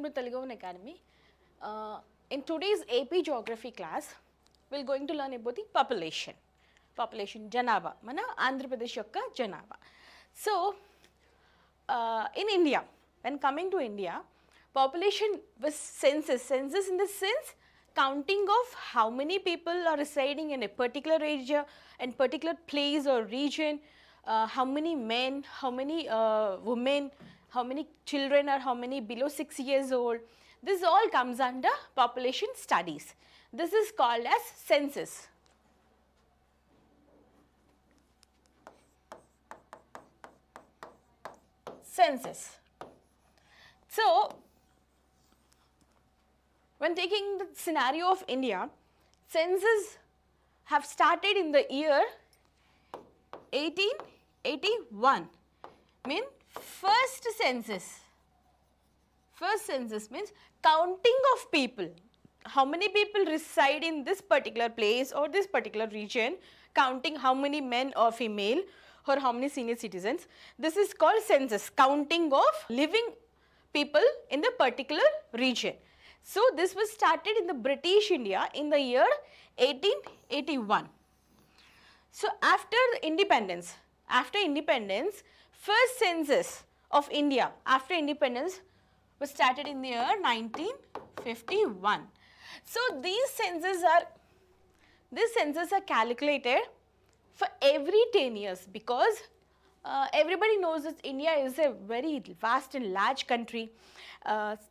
welcome to Telugu Academy. In today's AP Geography class, we're going to learn about the population. Population, Janava, mana Andhra Pradesh yokka Janava. So, in India, when coming to India, population was census in the sense counting of how many people are residing in a particular area and particular place or region, how many men, how many women, how many children or how many below 6 years old. This all comes under population studies. This is called as census. Census. So, when taking the scenario of India, census have started in the year 1881. Mean first census. First census means counting of people. How many people reside in this particular place or this particular region, counting how many men or female or how many senior citizens. This is called census, counting of living people in the particular region. So, this was started in the British India in the year 1881. So, after independence, first census of India after independence was started in the year 1951. So, these censuses are calculated for every 10 years because everybody knows that India is a very vast and large country,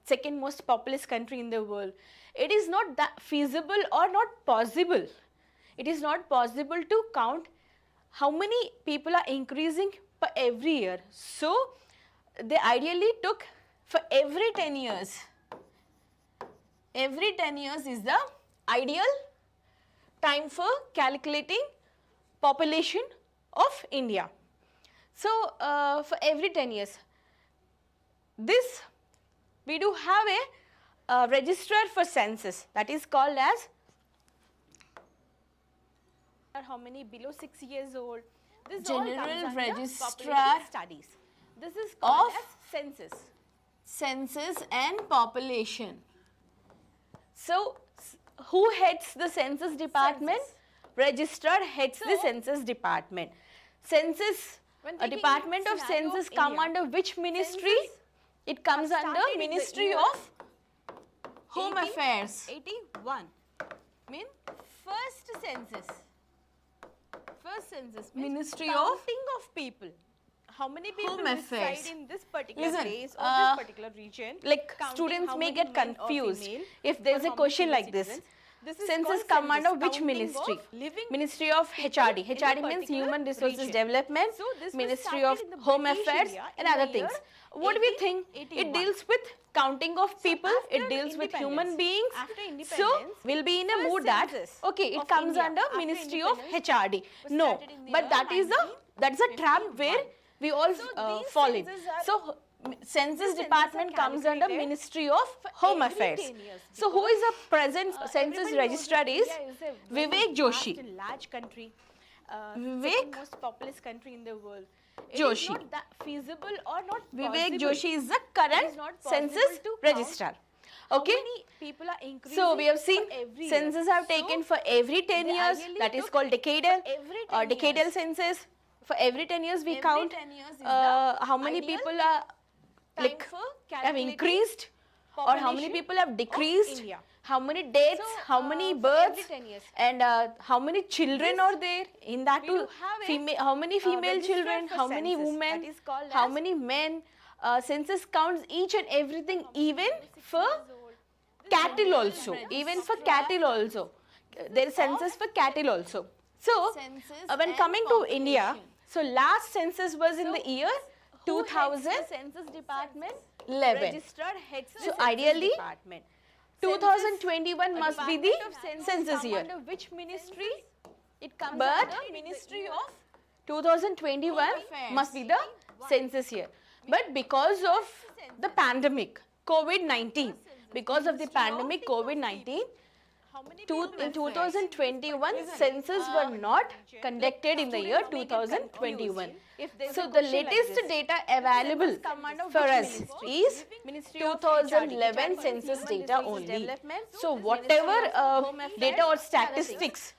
second most populous country in the world. It is not that feasible or not possible. It is not possible to count how many people are increasing per every year. So, they ideally took for every 10 years. Every 10 years is the ideal time for calculating population of India. So, for every 10 years, this we do have a registrar for census that is called as how many below 6 years old. This general registrar studies. This is called as census. Census and population. So, who heads the census department? Census. Registrar heads the census department. Census, a department of census come under which ministry? It comes under Ministry of Home Affairs. 81. Mean first census. First census means Ministry counting of people. How many people reside in this particular place or this particular region? Like students may get confused if there is a question like this. Census come under which ministry? Ministry of HRD. HRD means Human Resources Development, Ministry of Home Affairs and other things. What do we think? It deals with counting of people, it deals with human beings. So, we'll be in a mood that, okay, it comes under Ministry of HRD. No, but that's a trap where we all fall in. So, census department comes under Ministry of Home Affairs. So, who is the present census registrar is Vivek Joshi. Large country, Vivek, most populous country in the world. Joshi. Not that feasible or not Vivek Joshi is the current census registrar. Okay. People are increasing. So, we have seen census have taken for every 10 years, that is called decadal or decadal census. For every 10 years we count how many people are like have increased or how many people have decreased, how many deaths, how many births and how many children are there, in that too how many female children, how many women, how many men. Census counts each and everything, even for cattle also, there is census for cattle also. So, when coming to India, so last census was in the year 2000, census department 11. So ideally 2021 must be the census year. Under which ministry? It comes under Ministry of 2021 must be the census year. But because of the pandemic COVID-19, in 2021, census were not conducted in the year 2021. So the latest data available for us is 2011 census data only. So whatever data or statistics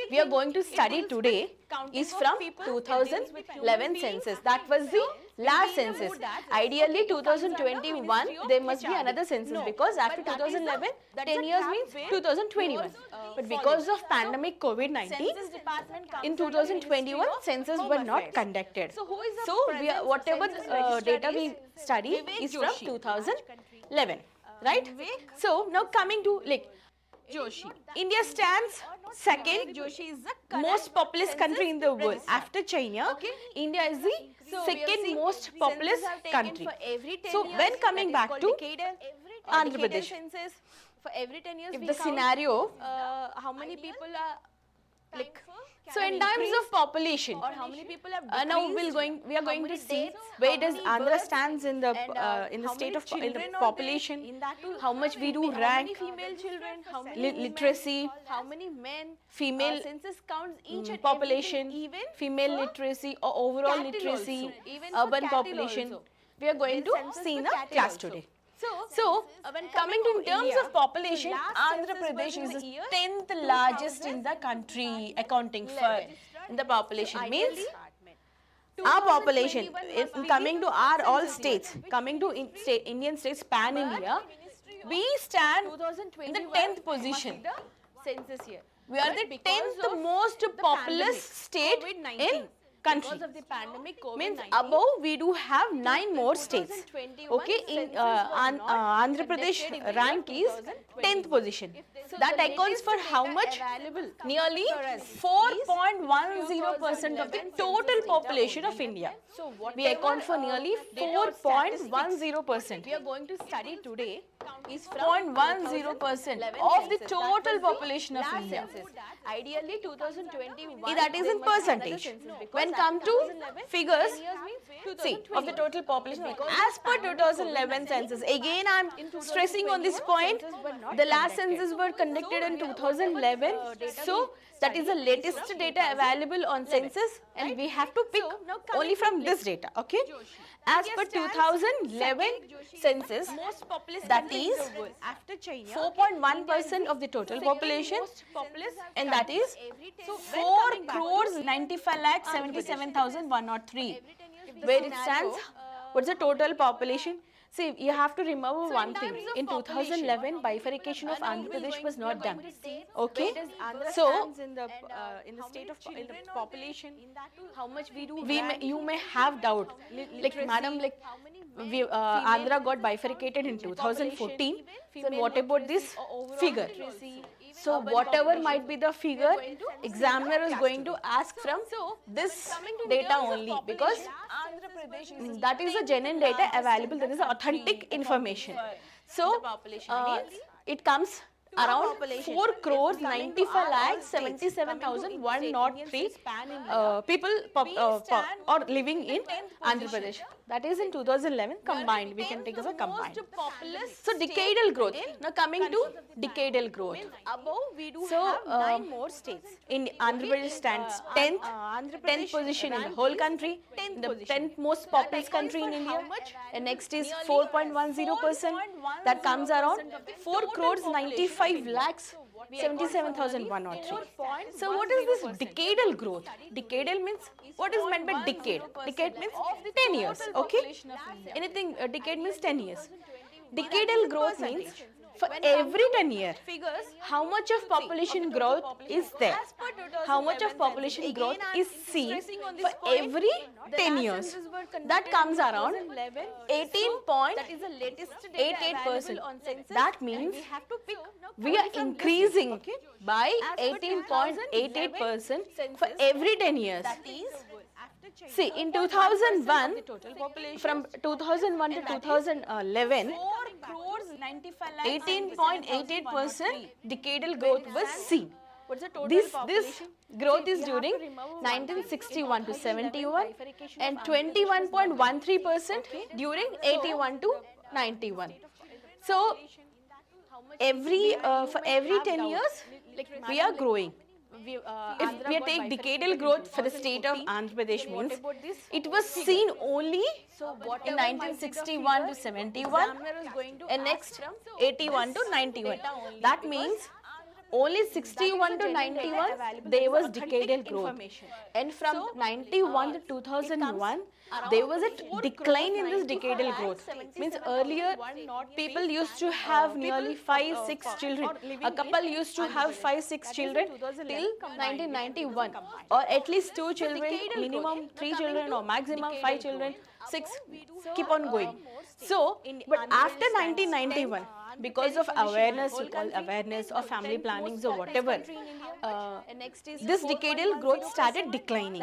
we are going to study today is from 2011 census. That was the last census. Ideally 2021 there must be another census, because after 2011 10 years means 2021. But because of pandemic COVID-19, in 2021 census were not conducted. So we are, whatever data we study is from 2011, right? So now coming to India stands second most populous country in the world after China. India is the second most populous country. So when coming back to Andhra Pradesh, for every 10 years, if the scenario, how many people are like, so in terms of population, or how many people have now we are going to see where does Andhra stands in the state of in the population, how much we do rank, female children, how many literacy, how many men, female census counts each and population, even female literacy or overall literacy, urban population. We are going to see in the class today. So, coming to in terms of population, Andhra Pradesh is the 10th largest in the country, accounting for in the population. Means our population, coming to our all states, coming to Indian states pan India, we stand in the 10th position. Census year. We are the 10th most populous state in country. Because of the pandemic, Means above we do have 9 more states. Okay, in Andhra Pradesh rank is 10th position. That accounts for how much? Nearly 4.10% of the total population of India. We account for nearly 4.10%. We are going to study today is 0.10% of the total population of India. Ideally 2021. That is in percentage. When come to figures, see, of the total population, as per 2011 census, again I am stressing on this point, the last census were conducted in 2011, so that is the latest data available on census, and we have to pick only from this data, okay? As per 2011 census, that is 4.1% of the total population, and that is 4 crores 95 lakh 77,103. Where it stands, what's the total population? See, you have to remember one thing. In 2011, bifurcation of Andhra Pradesh was not done. Okay, so in the state of in the population, how much we do? You may have doubt, like madam, like Andhra got bifurcated in 2014. So what about this figure? So whatever might be the figure, examiner is going to ask from this data only, because that is the genuine data available, that is authentic information. So it comes around 4 crores 95 lakhs 77,103 people are living in Andhra Pradesh. That is in 2011 combined. We can take as a combined. So decadal growth. Now coming to decadal growth. Above we do So have 9 more states. In Andhra Pradesh stands 10th position in the whole country, the 10th most populous country in India, and next is 4.10%, that comes around 4 crores 95 lakhs 77,103. So what is this decadal growth? Decadal means, what is meant by decade? Decade means 10 years, okay? Anything, decade means 10 years. Decadal growth means for every 10 years, how much of population growth is there? How much of population growth is seen for every 10 years? That comes around 18.88%. That means we are increasing by 18.88% for every 10 years. See, in 2001, from 2001 to 2011, 18.88% decadal growth was seen. This growth is during 1961 to 71 and 21.13% during 81 to 91. So, for every 10 years, we are growing. If we take decadal growth for the state of Andhra Pradesh means, it was seen only in 1961 to 71 and next 81 to 91. That means only 61 to 91 there was decadal growth, and from 91 to 2001 there was a decline in this decadal growth. Means earlier people used to have nearly 5-6 children. A couple used to have 5-6 children till 1991, or at least 2 children, minimum 3 children, or maximum 5 children, 6, keep on going. So, but after 1991, because of awareness, we call awareness or family plannings or whatever, this decadal growth started declining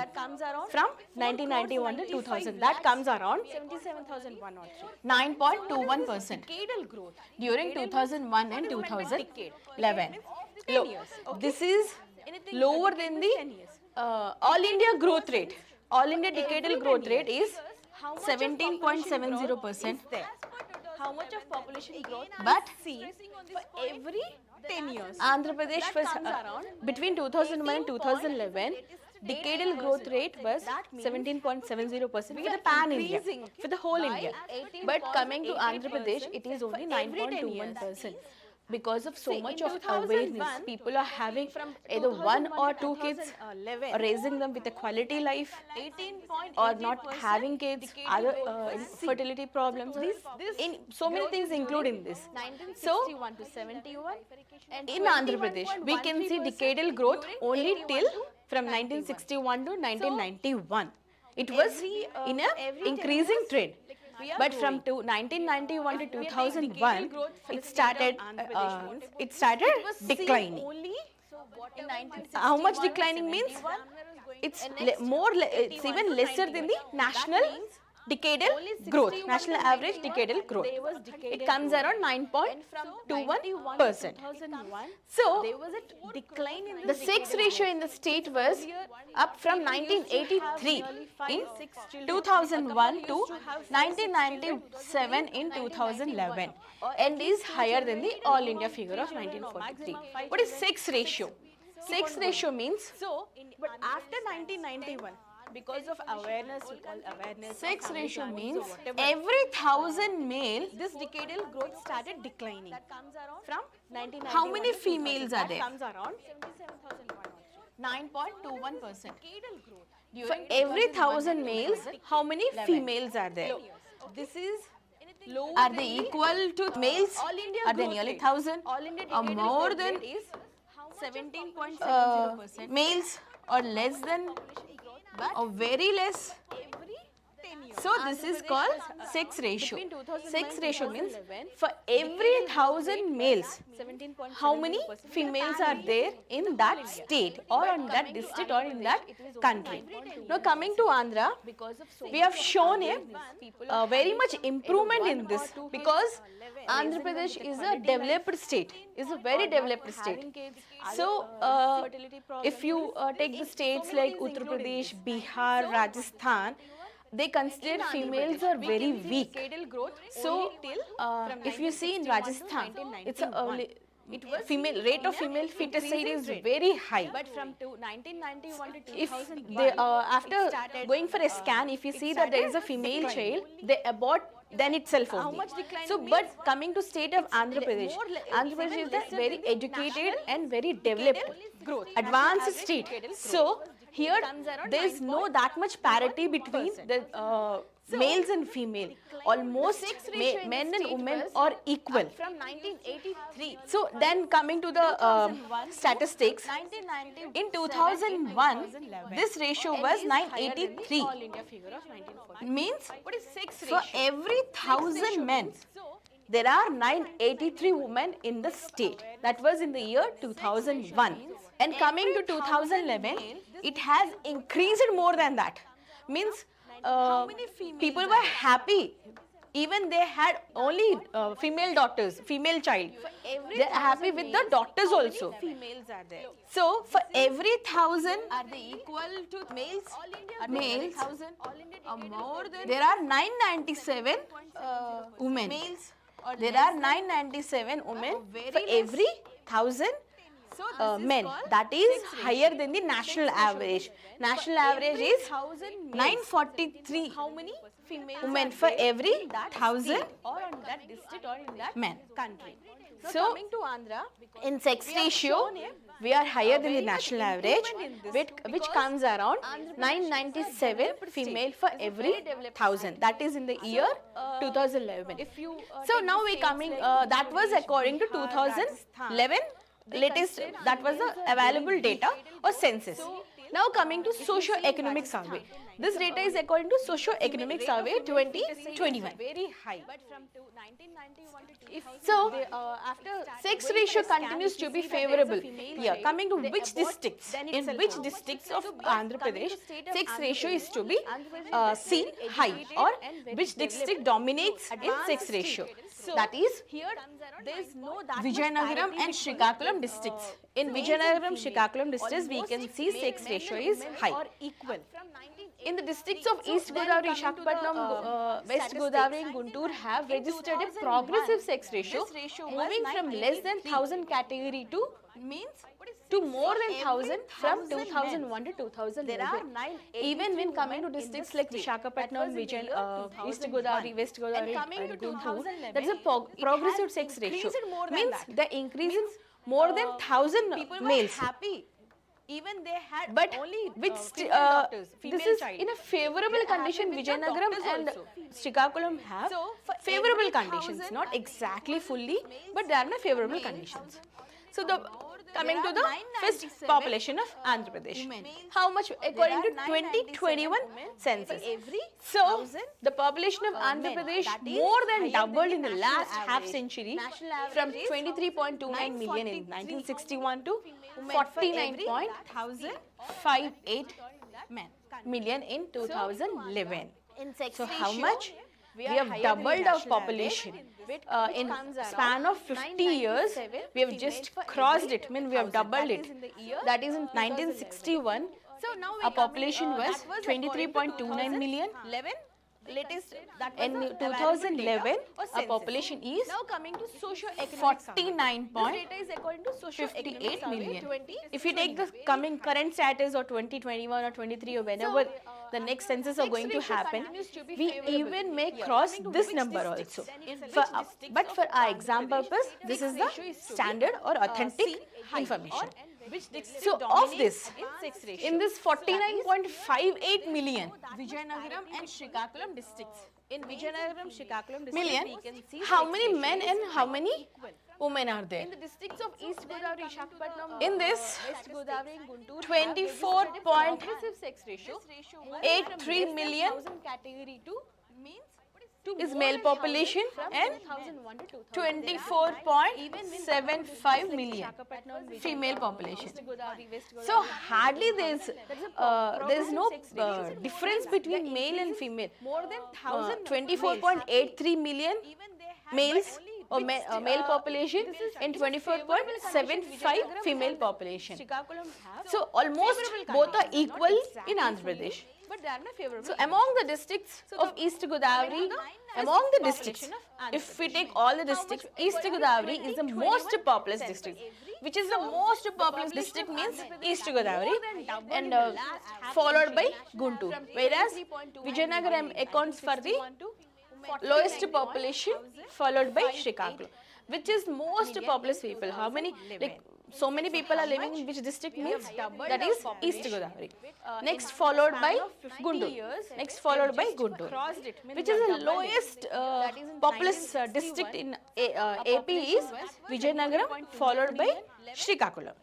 from 1991 to 2000. That comes around 9.21% during 2001 and 2011. This is lower than the all India growth rate. All India decadal growth rate is 17.70%. How much of population growth But seen for every 10 years? Andhra Pradesh was between 2001 and 2011. Decadal growth rate was 17.70% for the pan India, for the whole India. But coming to Andhra Pradesh, it is only 9.21%. Because of so much of awareness, people are having either 1 or 2 kids, or raising them with a quality life, or not having kids, other fertility problems. In so many things include in this. So, in Andhra Pradesh, we can see decadal growth only till from 1961 to 1991. It was in an increasing trend. But from 1991 to 2001, it started declining. How much declining means? It's even lesser than the national decadal growth, national average decadal growth. It comes around 9.21%. So, the sex ratio in the state was up from 1983 in 2001 to 1997 in 2011, and is higher than the all India figure of 1943. What is sex ratio? Sex ratio means, But after 1991, because of awareness, we call awareness. sex ratio means every 1,000 male, This decadal growth started declining. That comes around from 1991. how many females are there? Comes around 9.21%. decadal growth. For every 1,000 males, how many females are there? This is low. Are they equal to males? All India Are they growth nearly rate. 1,000? All India Or decadal more growth than rate is 17.70%. males, or less than, or very less? Every 10 years. So this is called sex ratio. Between 2009 Sex ratio means 2011, for every 1,000 males, 17.70%. how many females are there in that state, or in that district, or in that country? Now coming to Andhra, we have shown a very much improvement in this, because Andhra Pradesh is a developed state, is a very developed state. So if you take the states like Uttar Pradesh, Bihar, Rajasthan, they consider females are very weak. So if you see in Rajasthan, it's a female rate of female feticide is very high. But from 1991 to If 2001, they after going for a scan, if you see that there is a female child, they abort then itself only. much decline So, but coming to state of Andhra Pradesh, Andhra Pradesh is a very educated and very developed, advanced state. So, here there is no that much parity between the males and female. Almost men and women are equal. from 1983. So then coming to the statistics, in 2001, this ratio was 983. All India figure of 1940. Means What is sex for ratio? every 1,000 men, there are 983 women in the state. That was in the year 2001. And coming to 2011, it has increased more than that. Means people were happy. Even they had only female daughters, female child. They are happy with the daughters also. Females are there. So for every 1,000 Are they equal to males? males, All India there are 997 women. males. there are 997 women for every 1,000 men. That is higher than the national average. National average is 943 How many females women are for there every in that 1,000 state or in that district or in that men. country? So, Coming to Andhra, in sex we have ratio, shown a we are higher than the very much national average, improvement in this which because comes around Andhra Pradesh is a 997 developed female state. for It's a every very developed 1,000. That is in the year 2011. if you So take now the we states coming, like that was Uttar Pradesh, according to Bihar, 2011 they latest, consider that was the females are available very data or census. So, Now coming to socio-economic survey. This data is according to socio-economic survey 2021. Very high. But from 1991 to If so, after sex going for ratio a scan, continues if to you be see that there is a favorable. female Here, child, coming to they which abort districts, then in itself. which How much districts itself? of But Andhra coming to Pradesh, state of sex Andhra ratio is Pradesh, to be Andhra Pradesh is seen very high, educated or and very which district developed. dominates in Advanced sex state. ratio. So, That is here there is no that much Vijayanagaram parity and between, Srikakulam districts. In males Vijayanagaram, and female. Srikakulam districts, we Almost can see sex men ratio and is women high. are equal. In the districts of East then Godavari, coming to the, Visakhapatnam, West statistics, Godavari and Guntur have in registered a 2001, progressive sex ratio, this ratio was moving from less than 1,000 category to more than 1,000 from 2001 to 2011. There are 983 Even when coming to women in districts the like state. Visakhapatnam, That was in the year East 2001. Godavari, West Godavari And coming to and Guntur, 2011, that's a progressive has sex ratio. increased more than Means that. the increase in more than 1,000 People were males. happy. Even they had But only which female doctors, female this is child. in a favorable They are condition. happy with the Vijayanagaram doctors and also. Srikakulam have So, for favorable every conditions, 1,000 not exactly fully, but they are in a favorable conditions. So the coming to the first 997 population of Andhra Pradesh. women. How much according are to 997 2021 women census? for every So 1,000 the population of Andhra men. Pradesh That is more than higher than doubled the in the national last half average. century, National average from is 23.29 million in 1961 to women for every 49.58 million in 2011. In sex So how ratio, much? We have higher than doubled the our national population. average, In comes around span of 50 years, 997 we have female just for crossed every it. I mean, we have 1,000. doubled That it. is in the year That is in 1961. So now we Our coming, population was that was according to 23.29 million. 11 latest that was In the 2011, available data or our census. population is Now coming to socio-economic survey. 49.58 This data is according to socio-economic survey million. 20. If you take the coming current status or 2021 or 23 or whenever the next census are going to ratio happen, continues to be we favorable. even may Here, cross coming to this which number districts? also. Then in For, which districts but of for our Andhra exam Pradesh, purpose, this sex is ratio the is to be, standard or authentic seen high information. or which district So of dominates this, in sex ratio. in this 49.58 million Vijayanagaram and Srikakulam districts, in Vijayanagaram, Srikakulam districts, Million, we can see how sex many ratio men is and how high. many women are there. In the districts of East Godavari, Visakhapatnam, In this, West Godavari and Guntur, 24 point progressive sex ratio, 83 million category to means is male population and 24.75 million female population. So hardly there is no difference between male and female. more than 1,000 24.83 million males or male population and 24.75 female population. So almost both are equal in Andhra Pradesh. But they are not favorable. So among the districts of East Godavari, among the districts, if we take all the districts, East Godavari is the most populous district. Which is the most populous district means East Godavari, and followed by Guntur. Whereas Vijayanagaram accounts for the lowest population, followed by Srikakulam, which is most populous people. How many, like so many people are living in which district means that is East Godavari. Next followed by Guntur. Next followed by Guntur, which is the lowest populous district in AP is Vijayanagaram, followed by Srikakulam.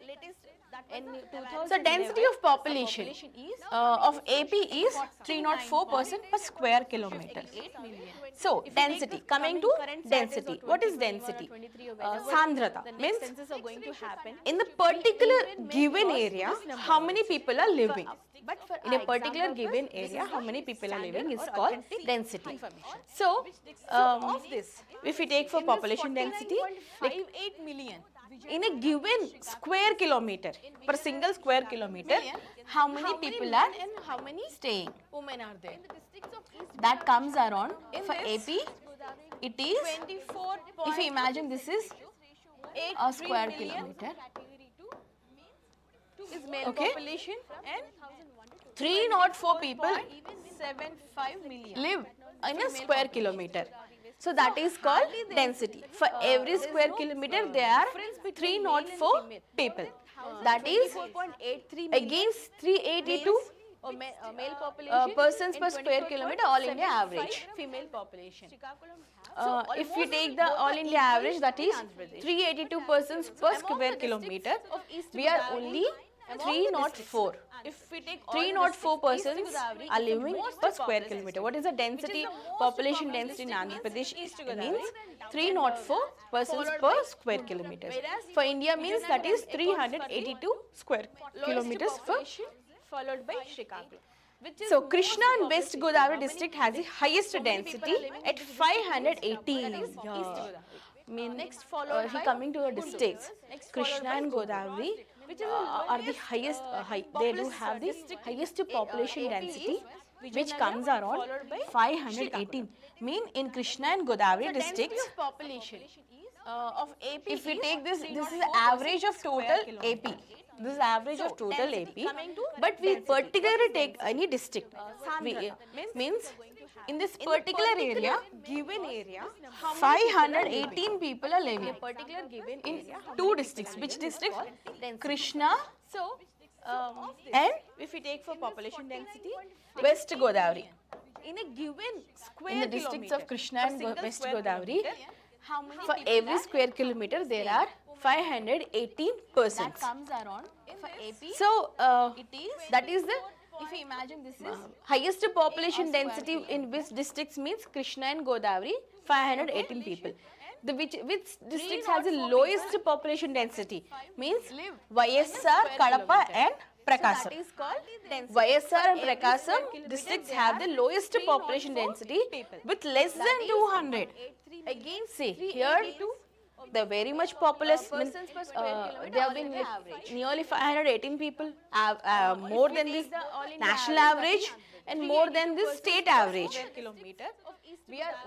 So density of population of AP is 304% per square kilometer. So density, coming to density. What is density? Sandhrata means in the particular given area how many people are living. In a particular given area how many people are living is called density. So if we take for population density, like in a given square kilometer, per single square kilometer, how many people are and how many staying women are there? That comes around for AP it is, if you imagine this is a square kilometer, is male okay, population and 304 people 75 million live in a square kilometer. So that is called density. For every square kilometer there are 304 people. That is 4.83 against 382 male population persons per square kilometer all India average. female population. If we take the all India average, that is 382 persons per square kilometer, we are only 304. If we take 304 persons are living per square kilometer. What is the density, population density in Andhra Pradesh? It means 304 persons per square kilometer. For India means that is 382 square kilometers per. followed by Srikakulam. So Krishna and West Godavari district has the highest density at 518. Next followed by Coming to the districts, Krishna and Godavari are the highest. They do have the highest population density, which comes around 518. Mean in Krishna and Godavari districts, population of AP. if we take this is average of total AP. This is average of total AP, but we particularly take any district. Means in this particular area, given area, 518 people are living particular given in area. two districts. Which districts? Krishna So, and if we take for population density, West Godavari. in a given square In the districts of kilometer, Krishna per and single West square Godavari, kilometer, how many for people every are square kilometer there are 518 persons. comes around for AP. So It is, that is the if you imagine this is highest population density in which districts means Krishna and Godavari, 518 people. The which districts has the lowest population density means YSR, Kadapa and Prakasam. that is called density. YSR and Prakasam districts have the lowest population density with less than 200. Again, see here the very much populous means, they have been like nearly 518 people, more than this national average and more than this state average. Kilometer.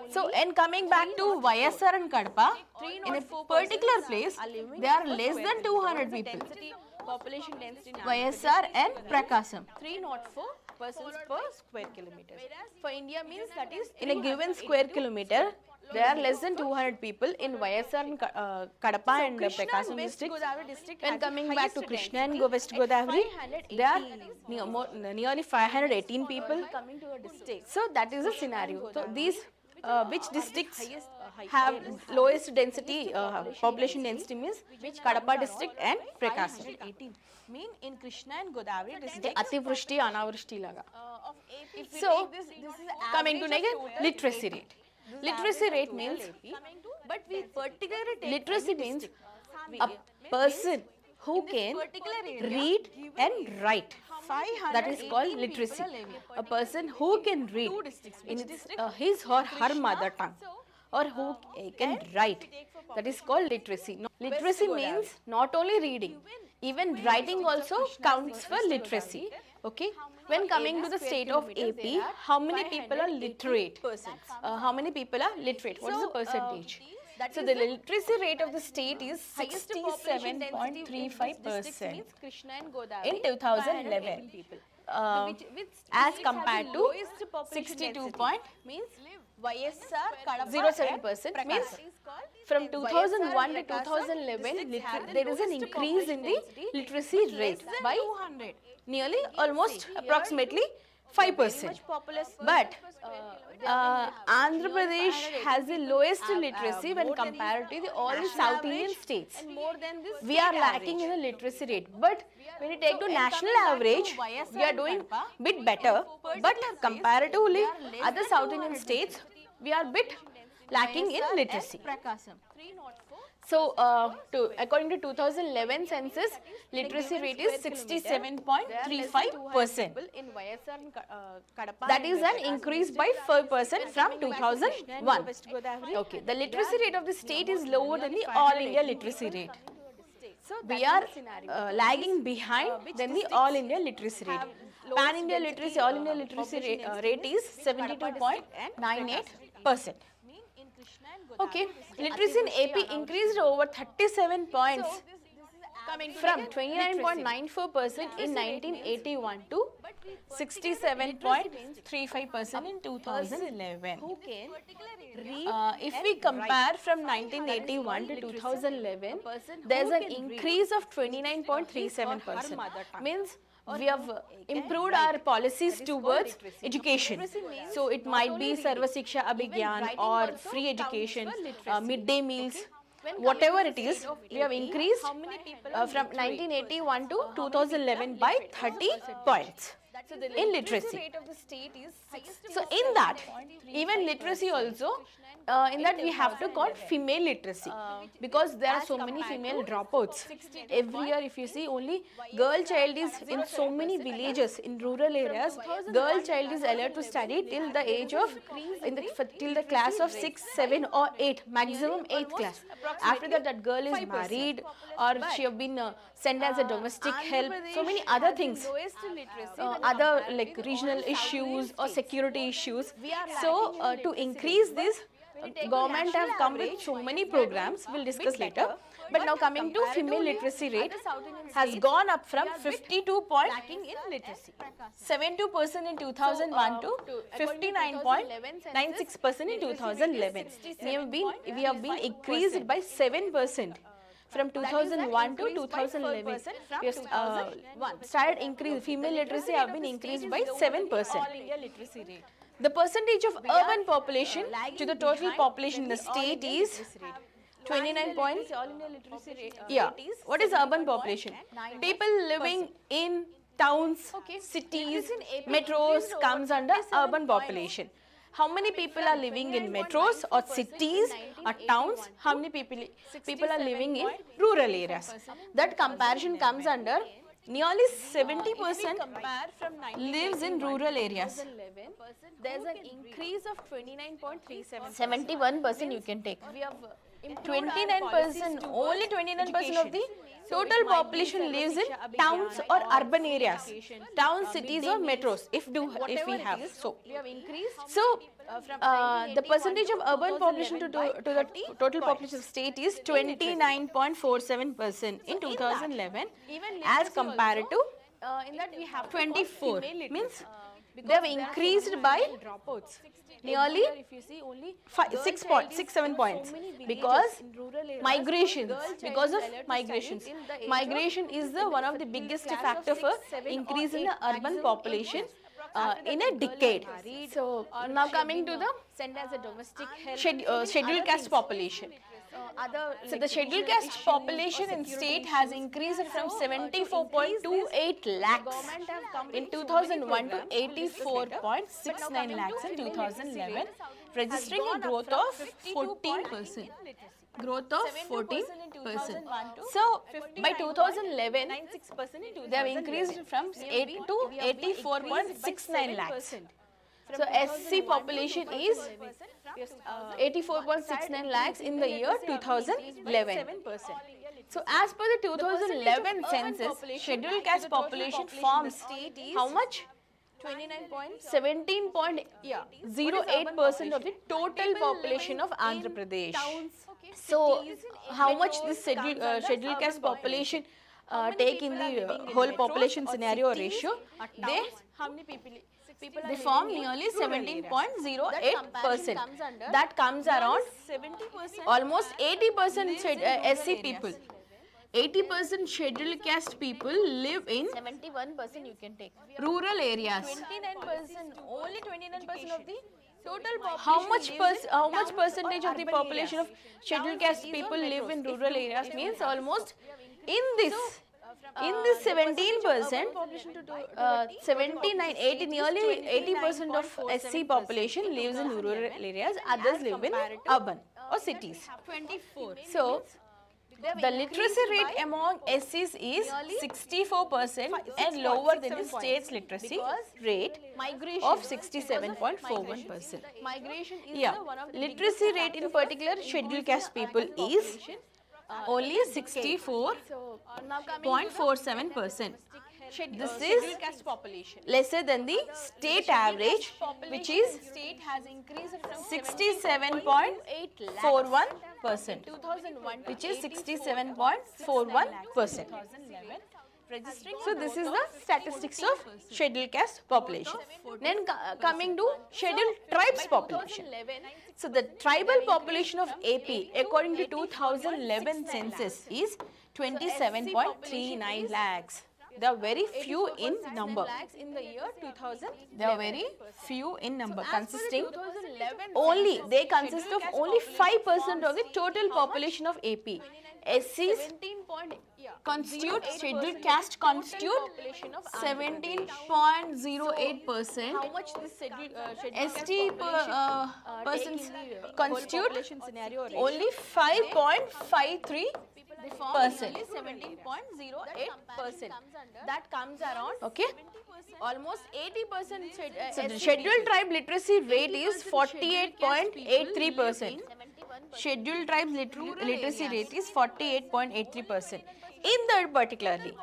So, and coming back to YSR and Kadapa, in a particular place, there are less than 200 people. Population density in YSR and Prakasam. 304 persons per square kilometer. For India means that is In a given square kilometer, there are less than 200 people in YSR and Kadapa and Prakasam districts. When coming back to Krishna and West Godavari, there are nearly 518 people. coming to a district. So that is the scenario. So these which districts have lowest density, population density means Kadapa district and Prakasam. 18 mean in Krishna and Godavari The district. Ativrushti, Anavrushti laga. Of AP. If we So, take this is Coming to average next, of total literacy AP. rate. This is Literacy average rate of means, total AP, but we particularly take literacy any means district. a person who can particular area, read and write. 500 That is called literacy. A person who can read in his or her mother tongue, or who can write. That is called literacy. Literacy means not only reading, even writing also counts for literacy. Okay. When coming to the state of AP, how many people are literate? How many people are literate? What is the percentage? So the literacy rate of the state is 67.35% Krishna and Godavari in 2011, as compared to 62.07% means from 2001 to 2011 there is an increase in the literacy rate by nearly almost approximately 5%. But Andhra Pradesh has the lowest literacy when compared to the all South Indian states. We are lacking in the literacy rate. But when you take to national average, we are doing bit better. But comparatively, other South Indian states, we are bit lacking in literacy. So, according to 2011 census, literacy rate is 67.35%. That is an increase by 4% from 2001. Okay, the literacy rate of the state is lower than the all India literacy rate. We are lagging behind than the all India literacy rate. Pan India literacy, all India literacy rate is 72.98%. Okay, literacy in AP increased over 37 points from 29.94% in 1981 to 67.35% in 2011. If we compare from 1981 to 2011, there's an increase of 29.37%. Means we have improved our policies towards education. So it might be Sarva Shiksha Abhigyan or free education, midday meals, whatever it is, we have increased from 1981 to 2011 by 30 points in literacy. So in that, even literacy also, in that we have to count female literacy because there are so many female dropouts. Every year if you see, only girl child is in so many villages in rural areas, girl child is allowed to study till the age of, till the class of 6, 7 or 8, maximum 8th class. After that, that girl is married or she have been sent as a domestic help, so many other things, other like regional issues or security issues. So to increase this, government have come with so many programs, we'll discuss later. But now coming to female literacy rate has gone up from 52.72% in 2001 to 59.96% in 2011. We have been increased by 7%. From 2001 to 2011, we have started increase, female literacy have been increased by 7%. The percentage of urban population to the total population in the state is 29 points. Yeah. What is urban population? People living in towns, cities, metros comes under urban population. How many people are living in metros or cities or towns? How many people are living in rural areas? That comparison comes under nearly 70% lives in rural areas. There's an increase of 29.37%. 71% you can take. 29%, only 29% of the total population lives in towns or urban areas, towns, cities or metros, if we have. So the percentage of urban population to the total population of state is 29.47% in 2011 as compared to 24. Means they have increased by nearly 6 points, 7 points because migrations, migration is the one of the biggest factor for increase in the urban population in a decade. So now coming to the scheduled caste population. So the scheduled caste population in state has increased from 74.28 lakhs in 2001 to 84.69 lakhs in 2011, registering a growth of 14%. Growth of 14%. So by 2011, they have increased from 8 to 84.69 lakhs. So SC population is 84.69 lakhs in the year 2011. So as per the 2011 census, scheduled caste population forms how much? 17.08% of the total population of Andhra Pradesh. So how much this scheduled caste population take in the whole population scenario or ratio? They form nearly 17.08%. That comes around almost 80% SC people. 80% scheduled caste people live in 71% you can take rural areas. 29%, only 29% of the total population. How much percentage of the population of scheduled caste people live in rural areas? Means almost in this 17%, 79, 80, nearly 80% of SC population lives in rural areas, others live in urban or cities. So, the literacy rate among SCs is 64% and lower than the state's literacy rate of 67.41%. Yeah, literacy rate in particular scheduled caste people is only 64.47%. scheduled caste population. Lesser than the state average, which is state has increased from 67.41%, which is 67.41%. So this is the statistics of scheduled caste population. Then coming to scheduled tribes population. So the tribal population of AP according to 2011 census is 27.39 lakhs. They are very few in number. In the year 2000. They are very few in number, consisting only, they consist of only 5% of the total population of AP. SCs constitute, scheduled caste constitute 17.08%. How much this scheduled ST persons constitute only 5.53%. 17.08%. That comes around Okay. almost 80%. So the scheduled tribe literacy rate is 48.83%. Scheduled tribes literacy rate is 48.83%. In that particularly,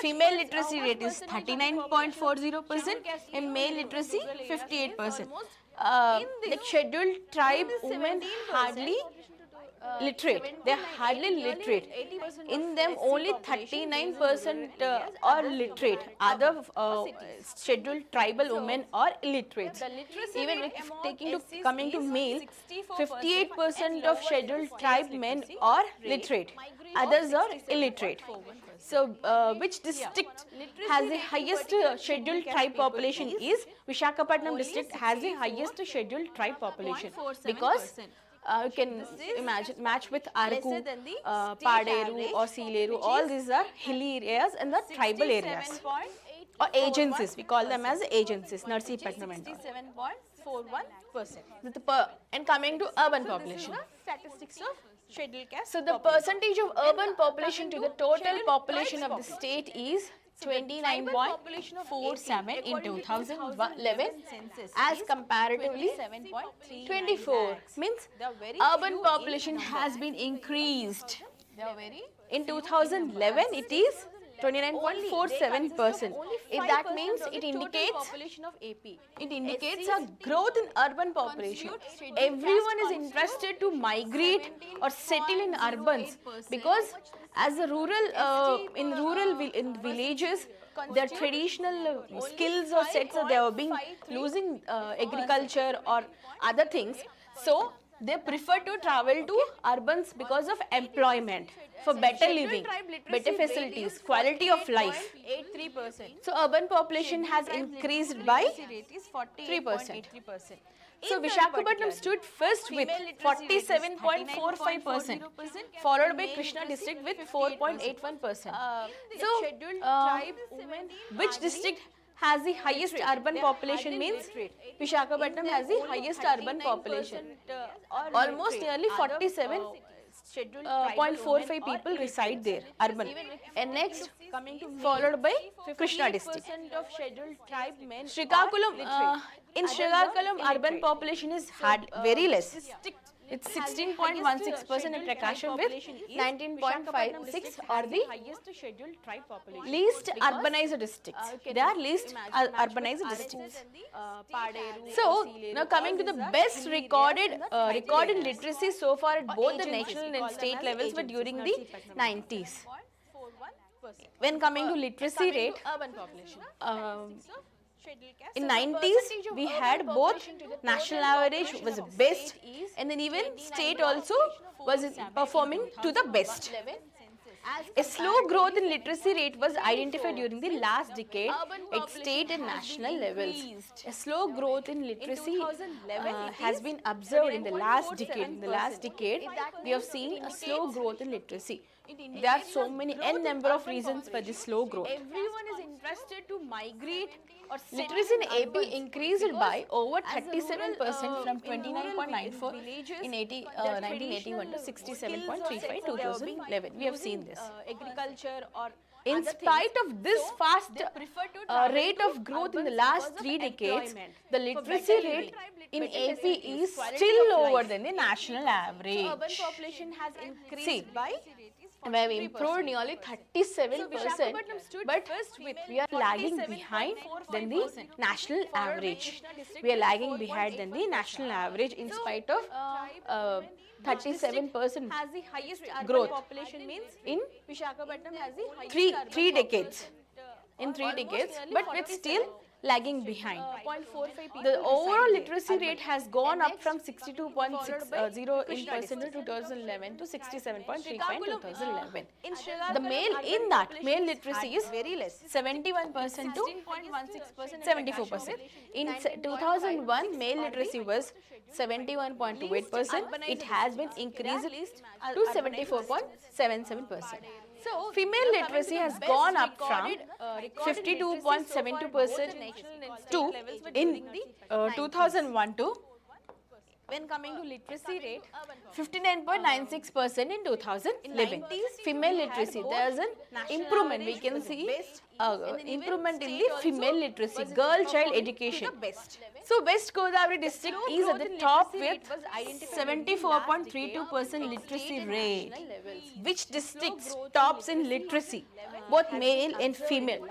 female literacy rate is 39.40% and male literacy 58%. Like scheduled tribe women hardly literate. They are hardly literate. In them only 39% are literate. Other scheduled tribal women are illiterate. Even if coming to male, 58% of scheduled tribe men are literate. Others are illiterate. So which district has the highest scheduled tribe population is Visakhapatnam district has the highest scheduled tribe population because you can imagine match with Araku, Paderu or Seeleru. All these are hilly areas and the tribal areas or agencies. We call them as agencies. Narsipatnam and all. 47%. And coming to urban population. Statistics of scheduled caste. So the percentage of urban population to the total population of the state is 29.47 in 2011 as comparatively 24. Means urban population has been increased. In 2011 it is 29.47%. That means it indicates a growth in urban population. Everyone is interested to migrate or settle in urbans because as a in villages, their traditional skills or sets they are being losing agriculture or other things. So they prefer to travel to urbans because of employment, for better living, better facilities, quality of life. 83%. So urban population has increased by 3%. So Visakhapatnam stood first with 47.45%, followed by Krishna district with 4.81%. So which district has the highest urban population means Visakhapatnam has the highest urban population. Almost nearly 47.45 people reside there, urban. And next, followed by Krishna district. Srikakulam, in Srikakulam, urban population is very less. It's 16.16% and Prakasham with 19.56 are the least urbanized districts. They are least urbanized districts. So now coming to the best recorded literacy so far at both the national and state levels were during the 90s. When coming to literacy rate, in 90s we had both national average was best and then even state also was performing to the best. A slow growth in literacy rate was identified during the last decade at state and national levels. A slow growth in literacy has been observed in the last decade. In the last decade, we have seen a slow growth in literacy. There are so many number of reasons for this slow growth. Everyone is interested to migrate or literacy in AP increased by over 37% from 29.94 in 1981 to 67.35 2011. We have seen this. Agriculture or in spite of this fast rate of growth in the last 3 decades, the literacy rate in AP is still lower than the national average. Urban population has increased by where we improved nearly 37%, but we are lagging behind than the national average. We are lagging behind than the national average in spite of 37% has the highest growth population means in Visakhapatnam has the highest three decades. In 3 decades, but it's still lagging behind. 0.45 people. The overall literacy rate has gone up from 62.60% in 2011 to 67.35 in 2011. The male literacy is very less. 71% to 16.16%. 74%. In 2001, male literacy was 71.28%. It has been increased to 74.77%. So, female literacy has gone up from 52.72% to in 2001 to when coming to literacy rate, 59.96% in 2011. Female literacy, there is an improvement. We can see improvement in the female literacy, girl child education. So West Godavari district is at the top with 74.32% literacy rate. Which districts tops in literacy, both male and female,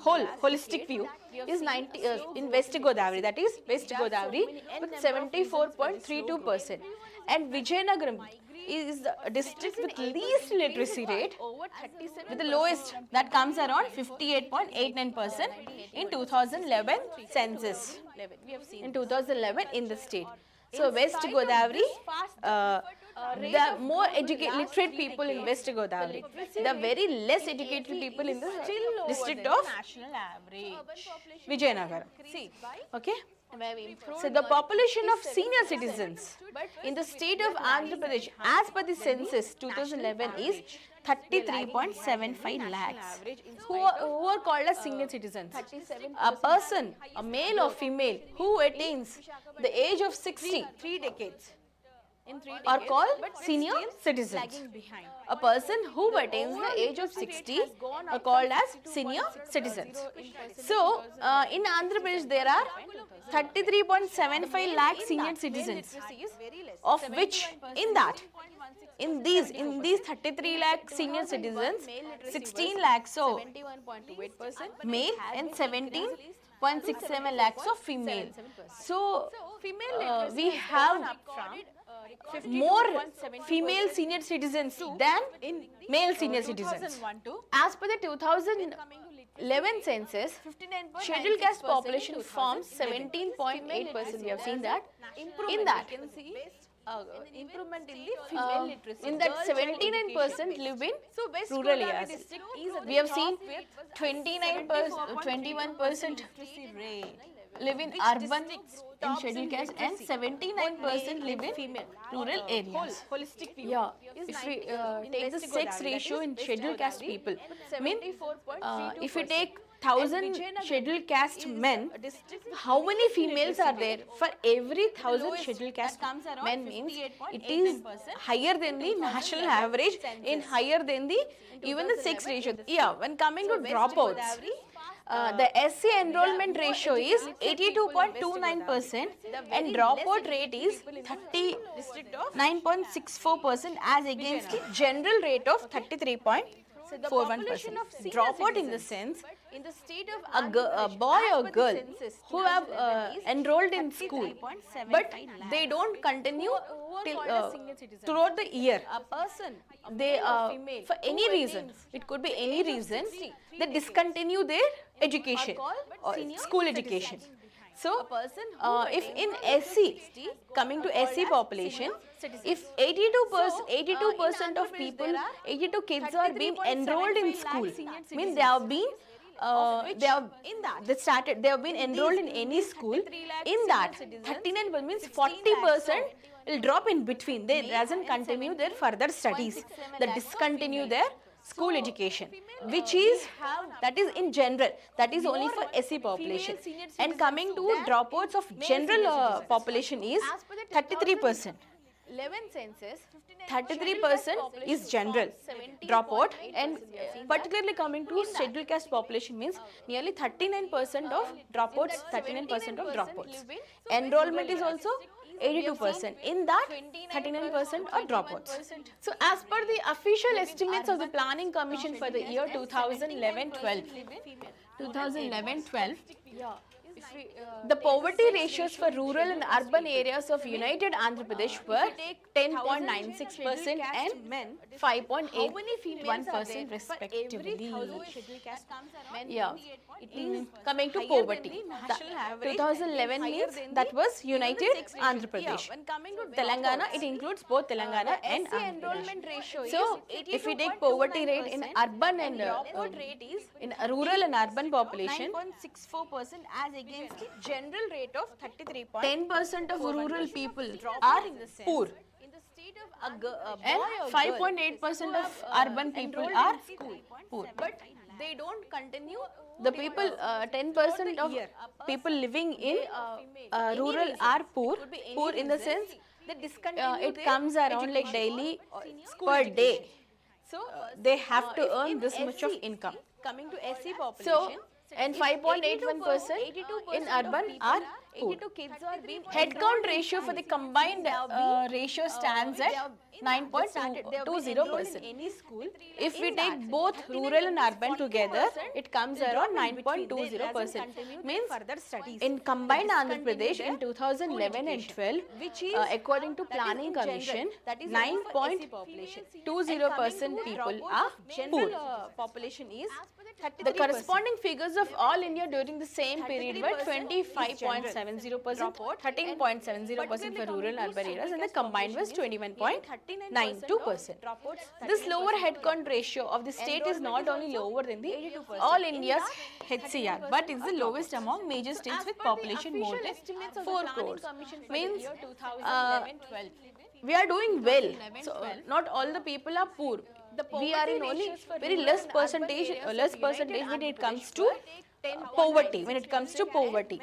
holistic view is 90 in West Godavari, that is West Godavari with 74.32%, and Vijayanagaram is the district with least literacy rate with the lowest, that comes around 58.89% in 2011 census. In 2011 in the state. So West Godavari, the more literate people in West Godavari, the very less educated people in the district of Vijayanagara. Okay. So the population of senior citizens in the state of Andhra Pradesh as per the census 2011 is 33.75 lakhs. Who are called as senior citizens? A person, a male or female, who attains the age of 60, 3 decades, are called senior citizens. A person who attains the age of 60 are called as senior citizens. So, in Andhra Pradesh there are 33.75 lakh senior citizens, of which in these 33 lakh senior citizens, 16 lakhs so male and 17.67 lakhs of female. So, we have more female senior citizens than male senior citizens. As per the 2011 census, scheduled caste population forms 17.8%. We have seen that. In that, improvement in the female literacy. In that 79% live in rural areas. We have seen 21% live in urban in scheduled caste and 79% live in rural areas. Yeah, if we take the sex ratio in scheduled caste people, if we take 1000 scheduled caste men, how many females are there? For every 1000 scheduled caste men means it is higher than the national average and higher than the even the sex ratio. Yeah, when coming to dropouts, the SC enrollment ratio is 82.29% and dropout rate is 39.64% as against the general rate of 33.41%. Dropout in the sense a boy or girl who have enrolled in school but they don't continue till, throughout the year. They for any reason, it could be any reason, they discontinue their education or school education. So, if in SC, coming to SC population, if 82% of people, 82 kids are being enrolled in school, means they have been they have been enrolled in any school. In that, 39 means 40% will drop in between. They doesn't continue their further studies. They discontinue their school education, which is, that is in general, that is only for SC population. And coming to dropouts of general population is 33%. 33% is general dropout, and particularly coming to scheduled caste population means nearly 39% of dropouts, 39% of dropouts. Enrollment is also 82%. In that, 39% are dropouts. So as per the official estimates of the Planning Commission for the year 2011-12, the poverty ratios for rural and urban areas of United Andhra Pradesh were 10.96% and 5.81% respectively. Yeah. Coming to poverty, 2011 means that was United Andhra Pradesh. Telangana, it includes both Telangana and Andhra Pradesh. So, if we take poverty rate in urban and in rural and urban population, 9.64% as against the general rate of 33. 10% of rural people are poor. And 5.8% of urban people are poor. But they don't continue. The people, 10% of people living in rural are poor. Poor in the sense, it comes around like daily per day. So They have to earn this much of income. Coming to SC population. So, and 5.81% in urban are poor. 82 kids are being Head count ratio for the combined ratio stands at 9.20%. any school. If we take both rural and urban together, it comes around 9.20%. Means Further studies. in combined Andhra Pradesh in 2011 and 12, Which is according to Planning Commission, 9.20% people are poor. Population is The corresponding figures of all India during the same period were 25.70%, 13.70% for rural and urban areas, and the combined was 21.92%. This lower headcount ratio of the state is not only lower than the all India's HCR, but is the lowest among major states with population more than 4 crores. Means we are doing well. So not all the people are poor. We are in only very less percentage when it comes to poverty. When it comes to poverty,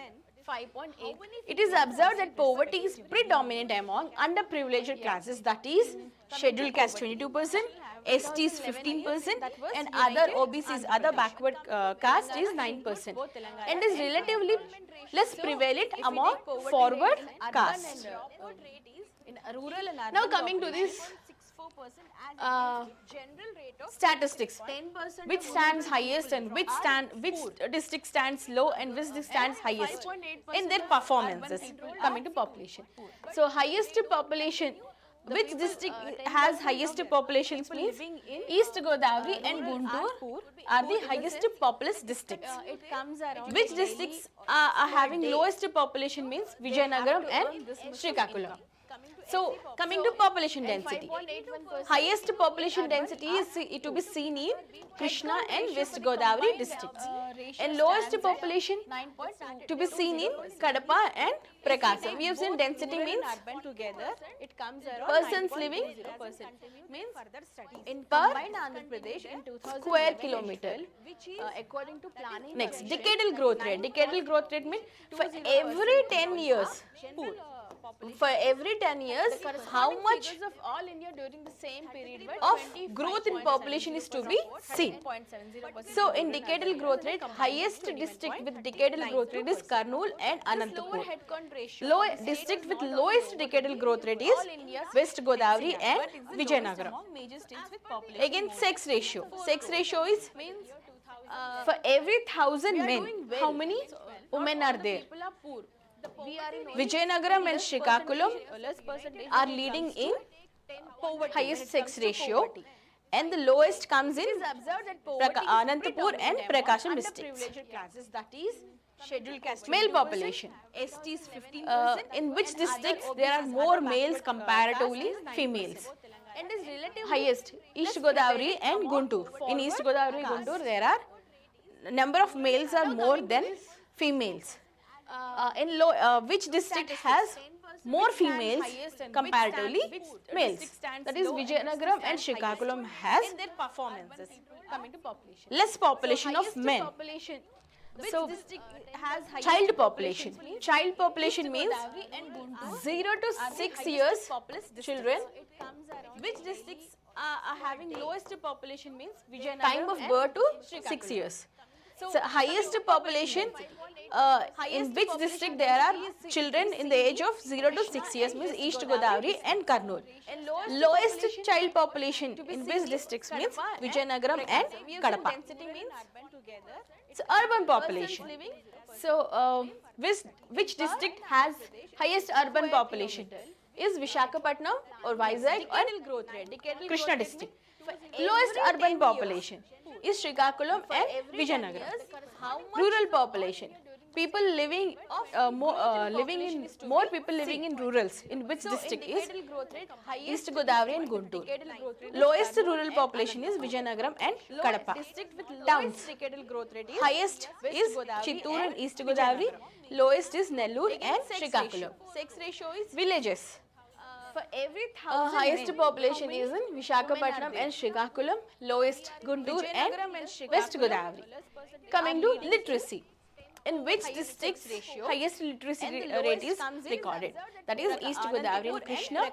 it is observed that poverty is predominant among underprivileged classes, that is scheduled caste 22%, STs 15%, and other OBCs, other backward caste is 9%, and is relatively less prevalent among forward caste. Now coming to this statistics, which stands highest and which district stands low and which district stands highest in their performances. Coming to population, so highest population, which district has highest populations means East Godavari and Guntur are the highest populous districts. Which districts are having lowest population means Vijayanagaram and Srikakulam. So, coming to population density, highest population density is to be seen in Krishna and West Godavari districts, and lowest population to be seen in Kadapa and Prakasam. We have seen density means persons living in per combined Andhra Pradesh in 2011 square kilometer. according to planning. Next, decadal growth rate. Decadal growth rate means for every 10 years. For every 10 years, how much of all India during the same period of growth in population is to be seen. So, in decadal growth rate, highest district with decadal growth rate is Kurnool and Anantapur. Low district with lowest decadal growth rate is West Godavari and Vijayanagaram. Again, sex ratio. Sex ratio is for every 1,000 men, how many women are there? Vijayanagaram and Srikakulam are leading in highest sex ratio, and the lowest comes in Anantapur and Prakasam districts. Male population. In which districts there are more males comparatively females? Highest East Godavari and Guntur. In East Godavari and Guntur there are number of males are more than females. Which district has more females comparatively males? That is Vijayanagaram and Srikakulam has less population of men. So, child population. Child population means 0 to 6 years children. Which districts are having lowest population means Vijayanagaram time of birth to 6 years. So highest population, in which district there are children in the age of 0 to 6 years means East Godavari and Kurnool. Lowest child population in which districts means Vijayanagaram and Kadapa. So urban population. So which district has highest urban population? Is Vishakhapatnam or Vizag or Krishna district? Lowest urban population is Srikakulam and Vijayanagaram. Rural population. People living, more people living in rurals. In which district is East Godavari and Guntur. Lowest rural population is Vijayanagaram and Kadapa. Towns. Highest is Chittoor and East Godavari. Lowest is Nellore and Srikakulam. Villages. For every Highest population is in Vishakhapatnam and Srikakulam. Lowest Guntur and West Godavari. Coming to literacy. In which districts highest literacy rate is recorded? That is East Godavari and Krishna.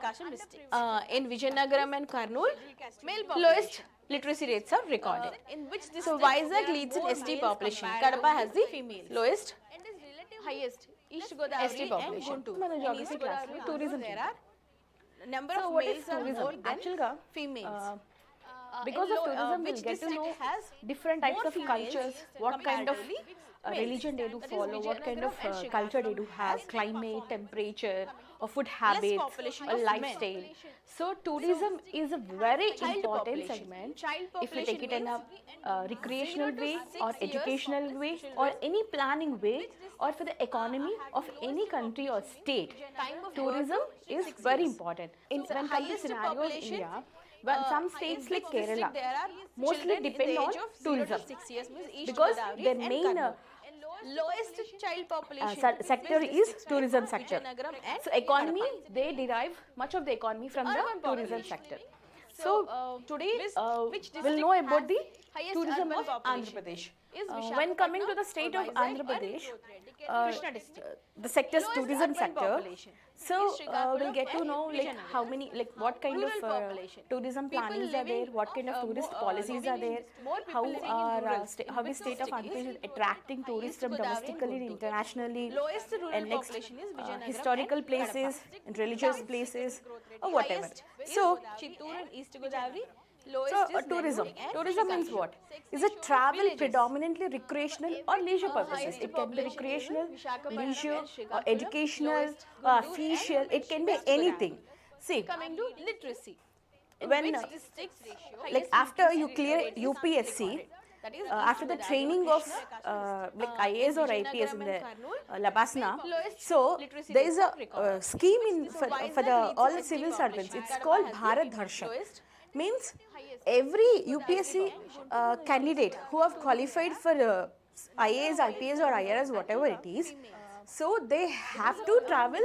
In Vijayanagaram and Kurnool, lowest literacy rates are recorded. So Vizag leads in ST population. Kadapa has the lowest highest East Godavari ST population. and Guntur. Tourism. There are number So of what males is are tourism? more than Actually, females. because of tourism, we'll get to know different types of cultures, what kind of religion they do follow, what kind of culture they do have, climate, temperature, or food habits, or lifestyle. So tourism is a very important segment if we take it in a recreational way or educational way or any planning way or for the economy of any country or state. Tourism is very important. When come to scenario of India, when some states like Kerala mostly depend on tourism because their main lowest child population sector is tourism sector. So economy, they derive much of the economy from the tourism sector. So today we'll know about the tourism of Andhra Pradesh. When coming to the state of Andhra Pradesh, the sector's tourism sector. So we'll get to know like how many, like what kind of tourism plannings are there, what kind of tourist policies are there, how is state of Andhra Pradesh is attracting tourists from domestically and internationally, and next historical places and religious places or whatever. So tourism. Tourism means what? Is it travel predominantly recreational or leisure purposes? It can be recreational, leisure, or educational, or official. It can be anything. See, coming to literacy. when like after you clear UPSC, after the training of like IAS or IPS in the Labasna, so there is a scheme in for the all the civil servants. It's called Bharat Darshan. Means every UPSC candidate who have qualified for IAS, IPS or IRS, whatever it is, so they have to travel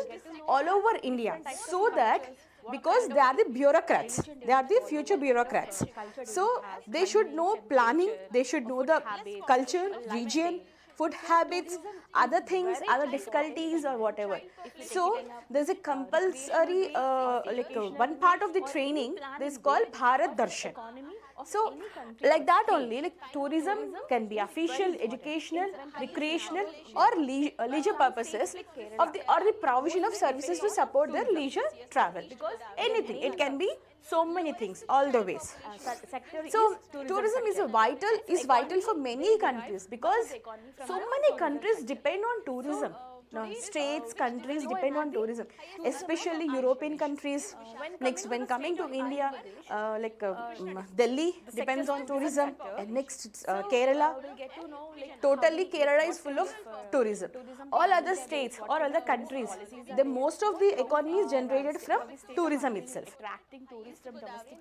all over India so that because they are the bureaucrats, they are the future bureaucrats. So they should know planning, they should know the culture, region, food habits, other things, other difficulties or whatever. So there's a compulsory one part of the training is called Bharat Darshan. So like that only, like tourism can be official, educational, recreational or leisure purposes of the provision of services to support their leisure travel. Anything, it can be so many things, all the ways. So tourism is vital for many countries because so many countries depend on tourism. States, countries depend on tourism, especially European countries. Next, when coming to India, Delhi depends on tourism, and next Kerala. Totally, Kerala is full of tourism. All other states or other countries, the most of the economy is generated from tourism itself.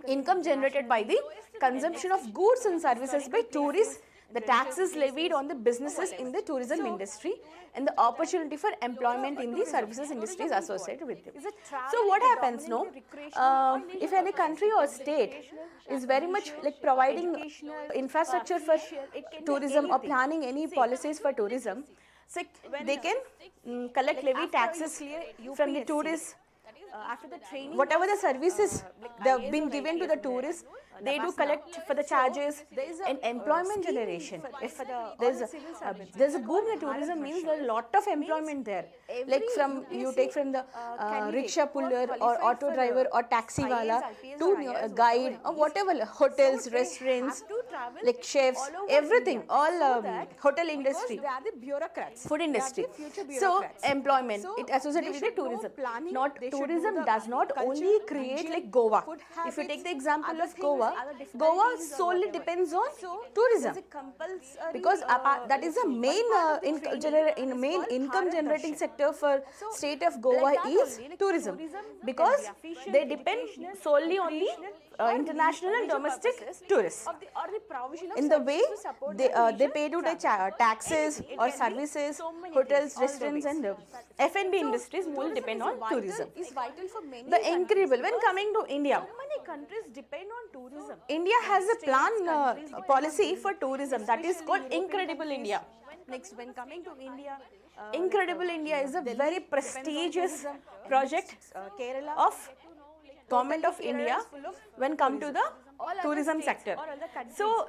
Income generated by the consumption of goods and services by tourists, the taxes levied on the businesses in the tourism industry, and the opportunity for employment in the services industries associated with it. So what happens now, if any country or state is very much like providing infrastructure for tourism or planning any policies for tourism, so they can collect levy taxes from the tourists after the training, whatever the services they've been given to the tourists, they do collect for the charges. And employment generation, if there's a boom in tourism, means there are a lot of employment there, like from you take from the rickshaw puller or auto driver or taxi wala to guide or whatever, hotels, restaurants, like chefs, everything, all hotel industry, they are the bureaucrats, food industry. So employment, it associated with the tourism. Not tourism does not only create like Goa. If you take the example of Goa, Goa solely depends on tourism, because that is a main main income generating sector for state of Goa is tourism, because they depend solely on the international and domestic tourists. In the way they pay to the taxes or services, hotels, restaurants and F&B industries will depend on tourism. The incredible, when coming to India, how many countries depend on tourism? India has a plan policy for tourism that is called Incredible India. Next, when coming to India, Incredible India is a very prestigious project of Government of India when come to the tourism sector. So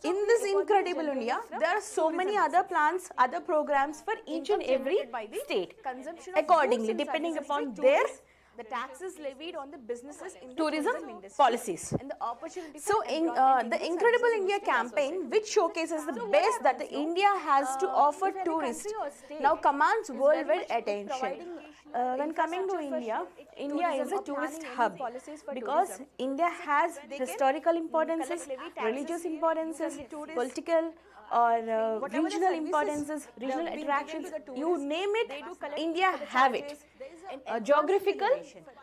in this Incredible India, there are so many other plans, other programs for each and every state, accordingly depending upon their the taxes levied on the businesses in the tourism industry policies. and the opportunity. So in the Incredible India campaign, which showcases the best that the India has to offer tourists, now commands worldwide attention. When coming to India, India is a tourist hub because India has historical importances, religious importances, political or regional importances, regional attractions, you name it, India have it. Geographical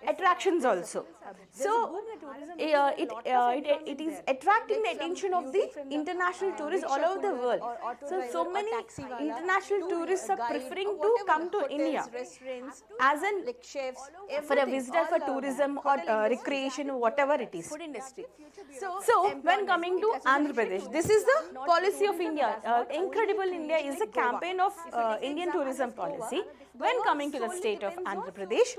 attractions also. So it is attracting the attention of the international tourists all over the world. So many international tourists are preferring to come to India as an for a visitor for tourism or recreation or whatever it is. So when coming to Andhra Pradesh, this is the policy of India. Incredible India is a campaign of Indian tourism policy. When coming to the state of Andhra Pradesh,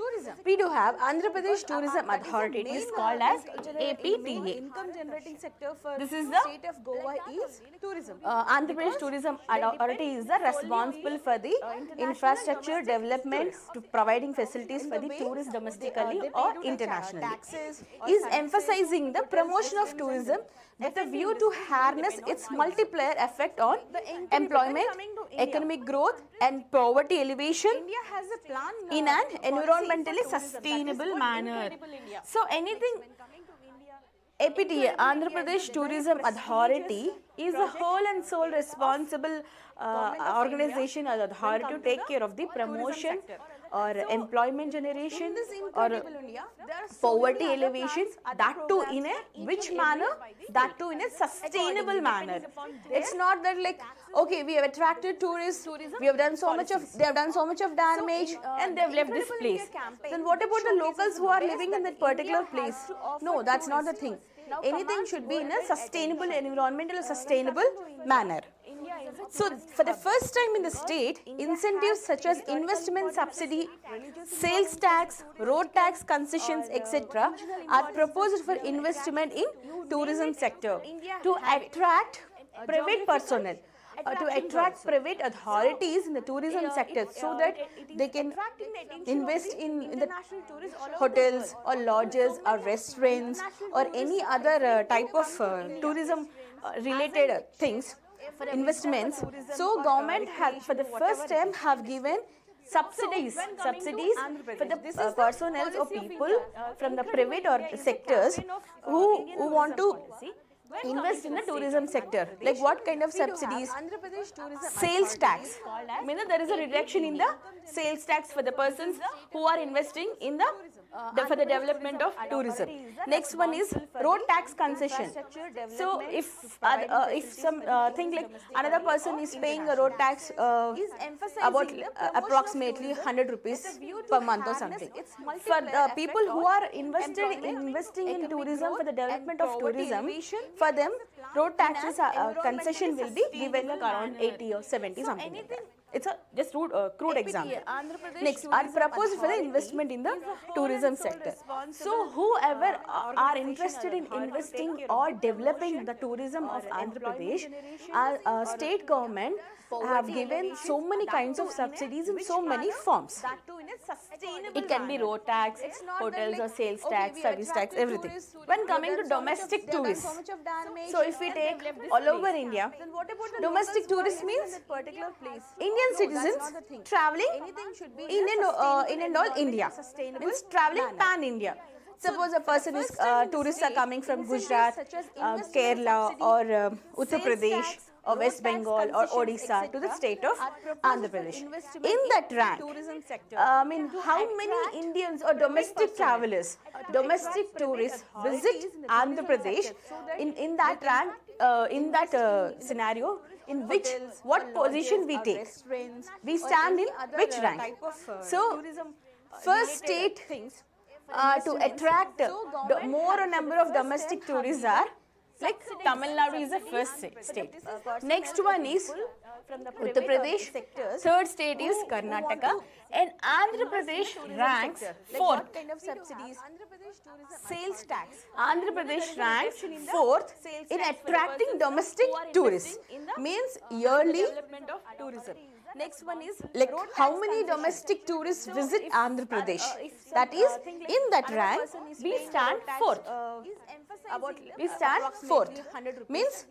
we do have Andhra Pradesh Tourism Authority. It is called as APTA. This is the state of Goa is tourism. Andhra Pradesh Tourism Authority is the responsible for the infrastructure development to providing facilities for the tourists domestically or internationally. Is emphasizing the promotion of tourism with a view to harness its multiplier effect on employment, economic growth and poverty elevation Has a plan in an environmentally sustainable manner. So anything APTA, Andhra Pradesh Tourism Authority, is a whole and sole responsible organization or authority to take care of the promotion or employment generation or poverty elevation, that too in a which manner, that too in a sustainable manner. It's not that like, okay, we have attracted tourists, we have done so much of, they have done so much of damage and they have left this place. Then what about the locals who are living in that particular place? No, that's not the thing. Anything should be in a sustainable, environmental, sustainable manner. So, for the first time in the state, incentives such as investment subsidy, sales tax, road tax concessions, etc. are proposed for investment in tourism sector to attract private personnel. To attract private authorities in the tourism sector so that they can invest in the hotels or lodges or restaurants or any other type of tourism related things, investments. So government has for the first time have given subsidies for the personnel or people from the private or sectors who want to invest in the tourism sector. Like what kind of subsidies? Sales tax. Meaning there is a reduction in the sales tax for the persons who are investing in the for the development of tourism. Next one is road tax concession. So if some think like another person is paying a road tax about approximately 100 rupees per month or something. For the people who are investing in tourism, for the development of tourism, for them road taxes concession will be given like around 80 or 70 something like that. It's a just crude example. Next, are proposed for the investment in the tourism sector. So whoever are interested in investing or developing the tourism of Andhra Pradesh, our state government have given so many kinds of subsidies in so many forms. It can be road tax, hotels or sales tax, service tax, everything. When coming to domestic tourists, so if we take all over India, domestic tourist means Indian citizens traveling in and all India, means traveling pan-India. Suppose a person is, tourists are coming from Gujarat, Kerala or Uttar Pradesh or West Bengal or Odisha to the state of Andhra Pradesh. In that rank, I mean, how many Indians or domestic travelers, domestic tourists visit Andhra Pradesh in that rank, in that scenario, in which, what position we take? We stand in which rank? So, first state to attract more number of domestic tourists are like Tamil Nadu is the first state. Next one is Uttar Pradesh. Third state is Karnataka. And Andhra Pradesh ranks fourth. Sales tax. Andhra Pradesh ranks fourth in attracting domestic tourists. Means yearly tourism. Next one is like how many domestic tourists visit Andhra Pradesh. That is, in that rank, we stand fourth. We stand fourth. Means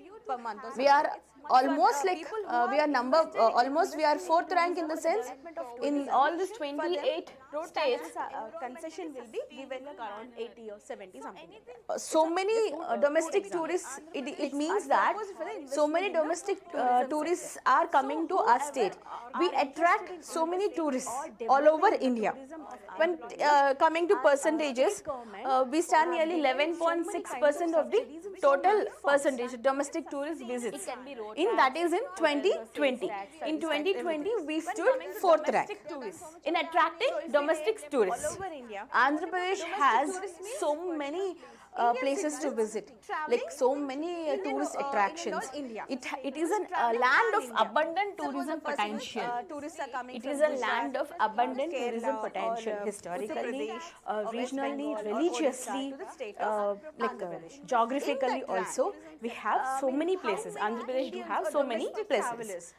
we are almost like we are almost we are fourth rank in the sense in all these 28 states. Concession will be given like around 80 or 70 something. So many domestic tourists. It means that so many domestic tourists are coming to our state. We attract so many tourists all over India. When coming to percentages, we stand nearly 11.6% of the total percentage domestic tourist visits. In that is in 2020. In 2020, we stood fourth rank in attracting domestic tourists. Andhra Pradesh has so many places to visit, like so many tourist attractions. It is a land of abundant tourism potential. It is a land of abundant tourism potential, historically, regionally, religiously, geographically also. We have so many places. Andhra Pradesh do have so many places.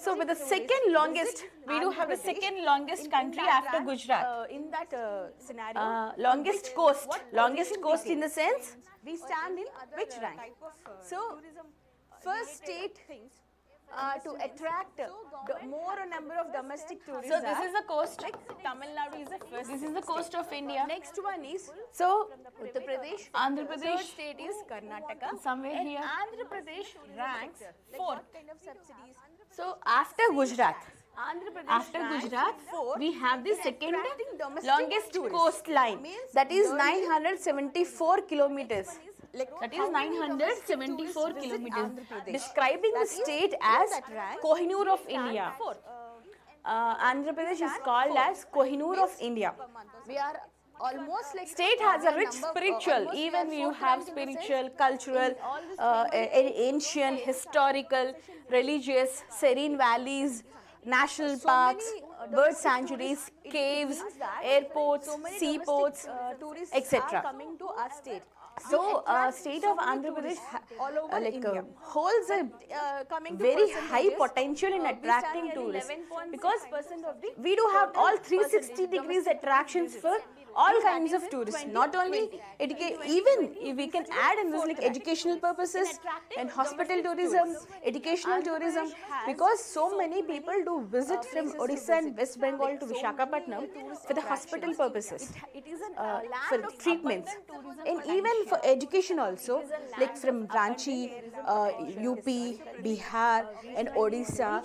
So with the second longest, we do have the second longest country after Gujarat. In that scenario, longest coast in the sense, we stand in which rank? So, first state to attract more number of domestic tourists. So this is the coast. Tamil Nadu is the first. This is the coast of India. Next one is Uttar Pradesh. Andhra Pradesh. Third state is Karnataka. Somewhere here. Andhra Pradesh ranks fourth. So after Gujarat, we have the second longest coastline. That is 974 kilometers. That is 974 kilometers. Describing the state as Kohinoor of India. Andhra Pradesh is called as Kohinoor of India. We are almost like state has a rich spiritual, even you have spiritual, cultural, ancient, historical, religious, serene valleys, national parks, bird sanctuaries, caves, airports, seaports, etc. So, state of Andhra Pradesh holds a very high potential in attracting tourists, because we do have all 360 degrees attractions for all kinds of tourists. Not only even we can add in this like educational purposes and hospital tourism, educational tourism, because so many people do visit from Odisha and West Bengal to Visakhapatnam for the hospital purposes, for treatments, and even for education also, like from Ranchi, UP, Bihar and Odisha,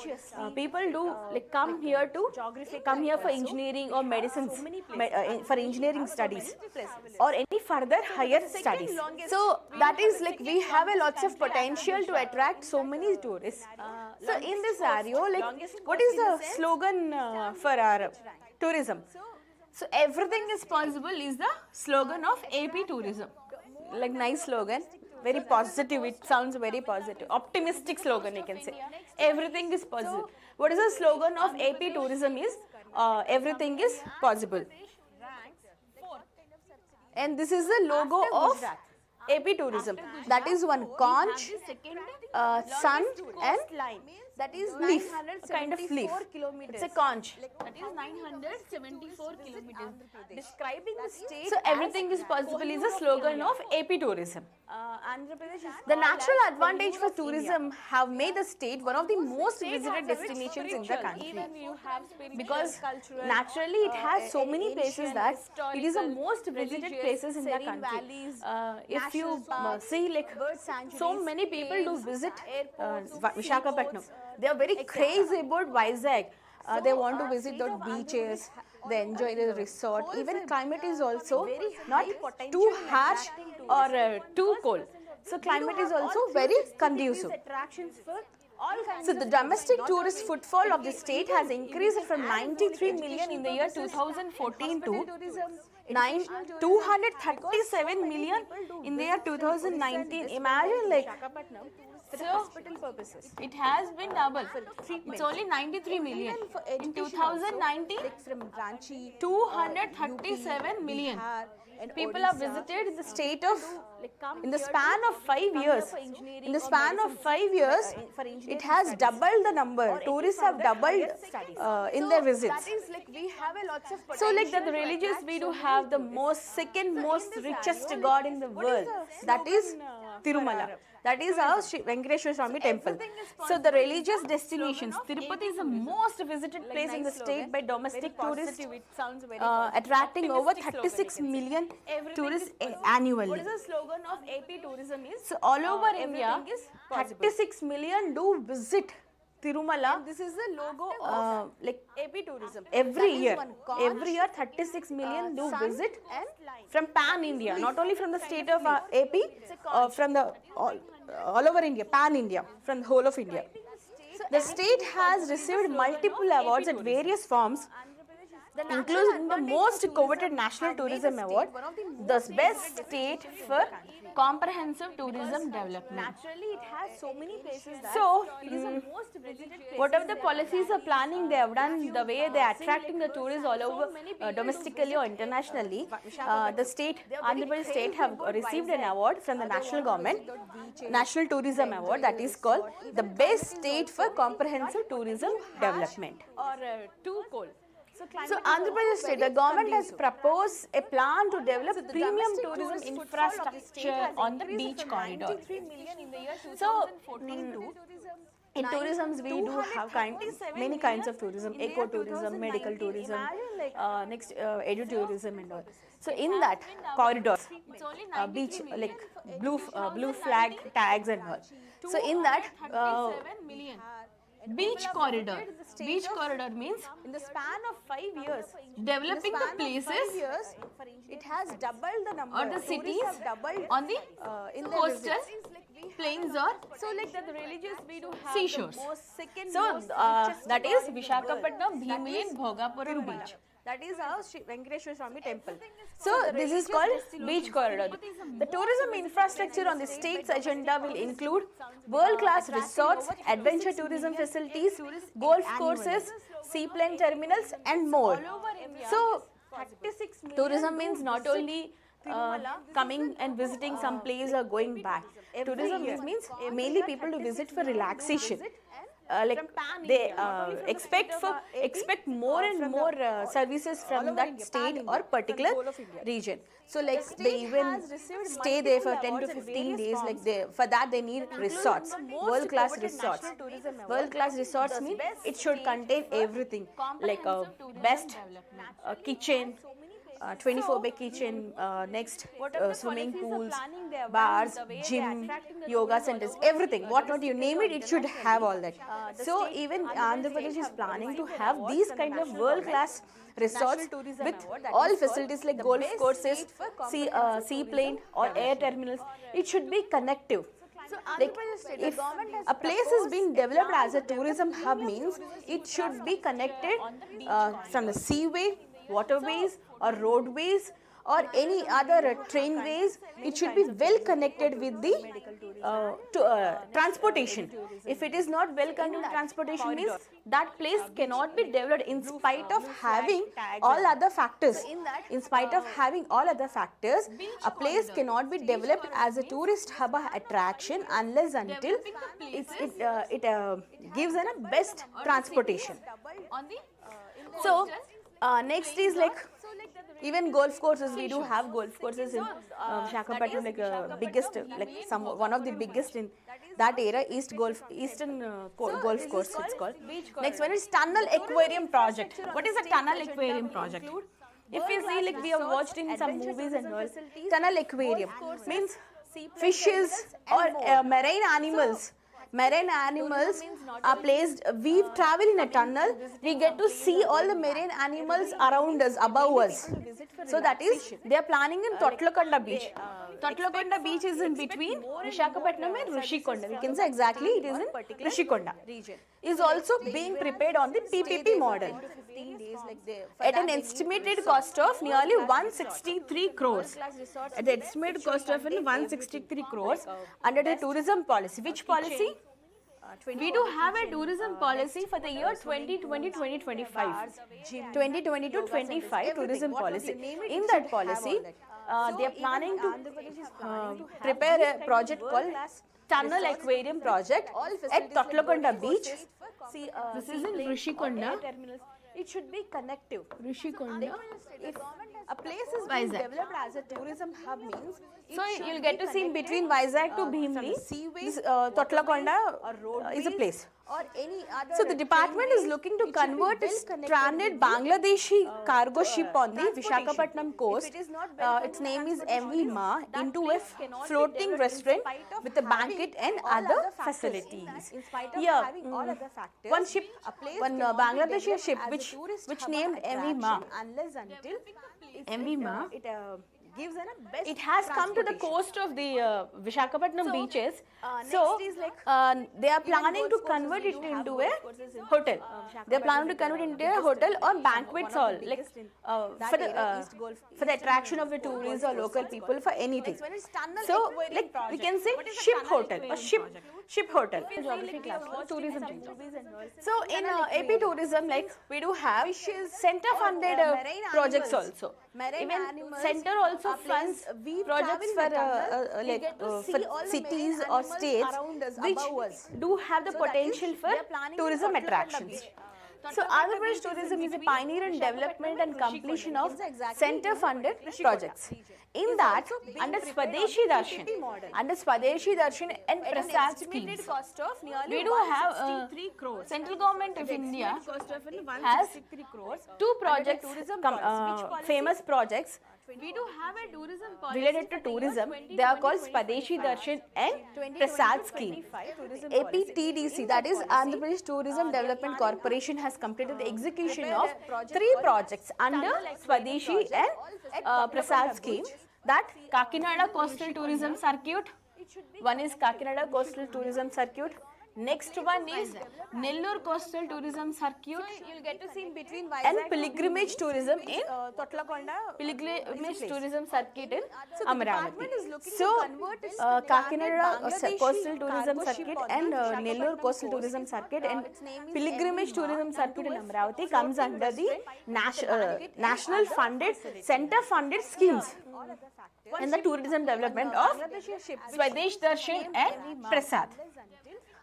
people do like come here for engineering or medicines, for engineering studies or any further higher studies. So that is like we have a lots of potential to attract so many tourists. So in this scenario, like what is the slogan for our tourism? So everything is possible is the slogan of AP tourism. Like nice slogan. very positive. It sounds very positive. Optimistic slogan, you can say. Everything is possible. What is the slogan of AP tourism is everything is possible. And this is the logo of AP tourism. That is one conch, sun and that is leaf, a kind of leaf. It's a conch. That is 974 kilometers. Describing the state. So everything is possible is a slogan of AP tourism. The natural advantage for tourism have made the state one of the most visited destinations in the country. Because naturally it has so many places that it is the most visited places in the country. If you see, like, so many people do visit Visakhapatnam. They are very crazy about Vizag. They want to visit the beaches, they enjoy the resort. Even climate is also not too harsh or too cold. So climate is also very conducive. So the domestic tourist footfall of the state has increased from 93 million in the year 2014 to 237 million in the year 2019. Imagine, like, so hospital purposes. It has been double. It's only 93 million. In 2019, 237 million. People have visited the state of, in the span of 5 years. In the span of 5 years, it has doubled the number. Tourists have doubled in their visits. So, like, the religious, we do have the second most richest god in the world. That is Tirumala. That is our Sri Venkateswara Swami temple. So the religious destinations, Tirupati is the most visited place in the state by domestic tourists, attracting over 36 million tourists annually. What is the slogan of AP tourism is? So all over India, 36 million do visit Tirumala. This is the logo of like AP tourism. Every year 36 million do visit from pan India, not only from the state of AP, from the all over India, pan India, from the whole of India. The state has received multiple awards at various forms, including the most coveted National Tourism Award, the best state for comprehensive tourism development. Naturally, it has so many places that so, whatever the policies are planning, they have done the way they are attracting the tourists all over domestically or internationally. The state, Andhra Pradesh state, have received an award from the national government, National Tourism Award, that is called the best state for comprehensive tourism development. Or too cold. So Andhra Pradesh state, the government has proposed a plan to develop premium tourism infrastructure on the beach corridor. So in tourism, we do have many kinds of tourism: eco-tourism, medical tourism, next edu-tourism and all. So in that corridors, beach, like blue flag tags and all. So in that beach corridor. Beach corridor means in the span of 5 years, developing the places, it has doubled the number, or the cities on the coastal plains or so like the religious we do have seashores. So that is Visakhapatnam, Bhimli, Bhogapuram beach. That is our Sri Venkateswara Swami temple. So this is called beach corridor. The tourism infrastructure on the state's agenda will include world-class resorts, adventure tourism facilities, golf courses, seaplane terminals and more. So tourism means not only coming and visiting some place or going back. Tourism means mainly people to visit for relaxation. Like they expect more and more services from that state or particular region. So like they even stay there for 10 to 15 days. Like for that they need resorts, world-class resorts. World-class resorts mean it should contain everything, like a best kitchen, 24-bay kitchen, next swimming pools, bars, gym, yoga centers, everything. What not you name it, it should have all that. So even Andhra Pradesh is planning to have these kind of world-class resorts with all facilities like golf courses, seaplane or air terminals. It should be connective. Like if a place is being developed as a tourism hub means it should be connected from the seaway, waterways or roadways or any other trainways, it should be well connected with the transportation. If it is not well connected to transportation, means that place cannot be developed in spite of having all other factors. In spite of having all other factors, a place cannot be developed as a tourist hub attraction unless until it gives a best transportation. So next is like even golf courses. We do have golf courses in Visakhapatnam, like biggest, like one of the biggest in that area, Eastern Golf Course it's called. Next one is Tunnel Aquarium Project. What is a Tunnel Aquarium Project? If you see, like we have watched in some movies and all, tunnel aquarium means fishes or marine animals. Marine animals are placed, we travel in a tunnel, we get to see all the marine animals around us, above us. So that is, they are planning in Totlakonda beach. Totlakonda beach is in between Visakhapatnam and Rishikonda. We can say exactly it is in Rishikonda. Is also being prepared on the PPP model at an estimated cost of nearly 163 crores. At the estimated cost of 163 crores under the tourism policy. Which policy? We do have a tourism policy for the year 2020-2025. 2020-25 tourism policy. In that policy, they are planning to prepare a project called Tunnel Aquarium Project at Totlakonda Beach. This is in Rishikonda. It should be connective. Rishikonda. If a place is being developed as a tourism hub means, so you'll get to see in between Vizag to Bhimli, this Totlakonda is a place. So the department is looking to convert a stranded Bangladeshi cargo ship on the Visakhapatnam coast. Its name is MV Ma, into a floating restaurant with a banquet and other facilities. Here, one ship, one Bangladeshi ship which named MV Ma. MV Ma. It has come to the coast of the Visakhapatnam beaches. So, they are planning to convert it into a hotel. They are planning to convert it into a hotel or banquet hall, like for the attraction of the tourists or local people, for anything. So, like we can say ship hotel or ship hotel. Geography class, tourism. So, in AP tourism, like we do have center-funded projects also. Even center also funds projects for cities or states which do have the potential for tourism attractions. So, Andhra Pradesh tourism is a pioneer in development and completion of center-funded projects. In that, under Swadeshi Darshan and Prasad schemes, we do have central government of India has two projects, famous projects. We do have a tourism policy related to tourism. They are called Swadeshi Darshan and Prasad scheme. APTDC, that is Andhra Pradesh Tourism Development Corporation, has completed the execution of 3 projects under Swadeshi and Prasad scheme. That Kakinada Coastal Tourism Circuit. One is Kakinada Coastal Tourism Circuit. Next one is Nellore Coastal Tourism Circuit. You'll get to see in between Vizag and pilgrimage tourism in Totlakonda. Pilgrimage tourism circuit in Amaravati. So, Kakinada Coastal Tourism Circuit and Nellore Coastal Tourism Circuit and pilgrimage tourism circuit in Amaravati comes under the national funded, center funded schemes and the tourism development of Swadesh Darshan and Prasad.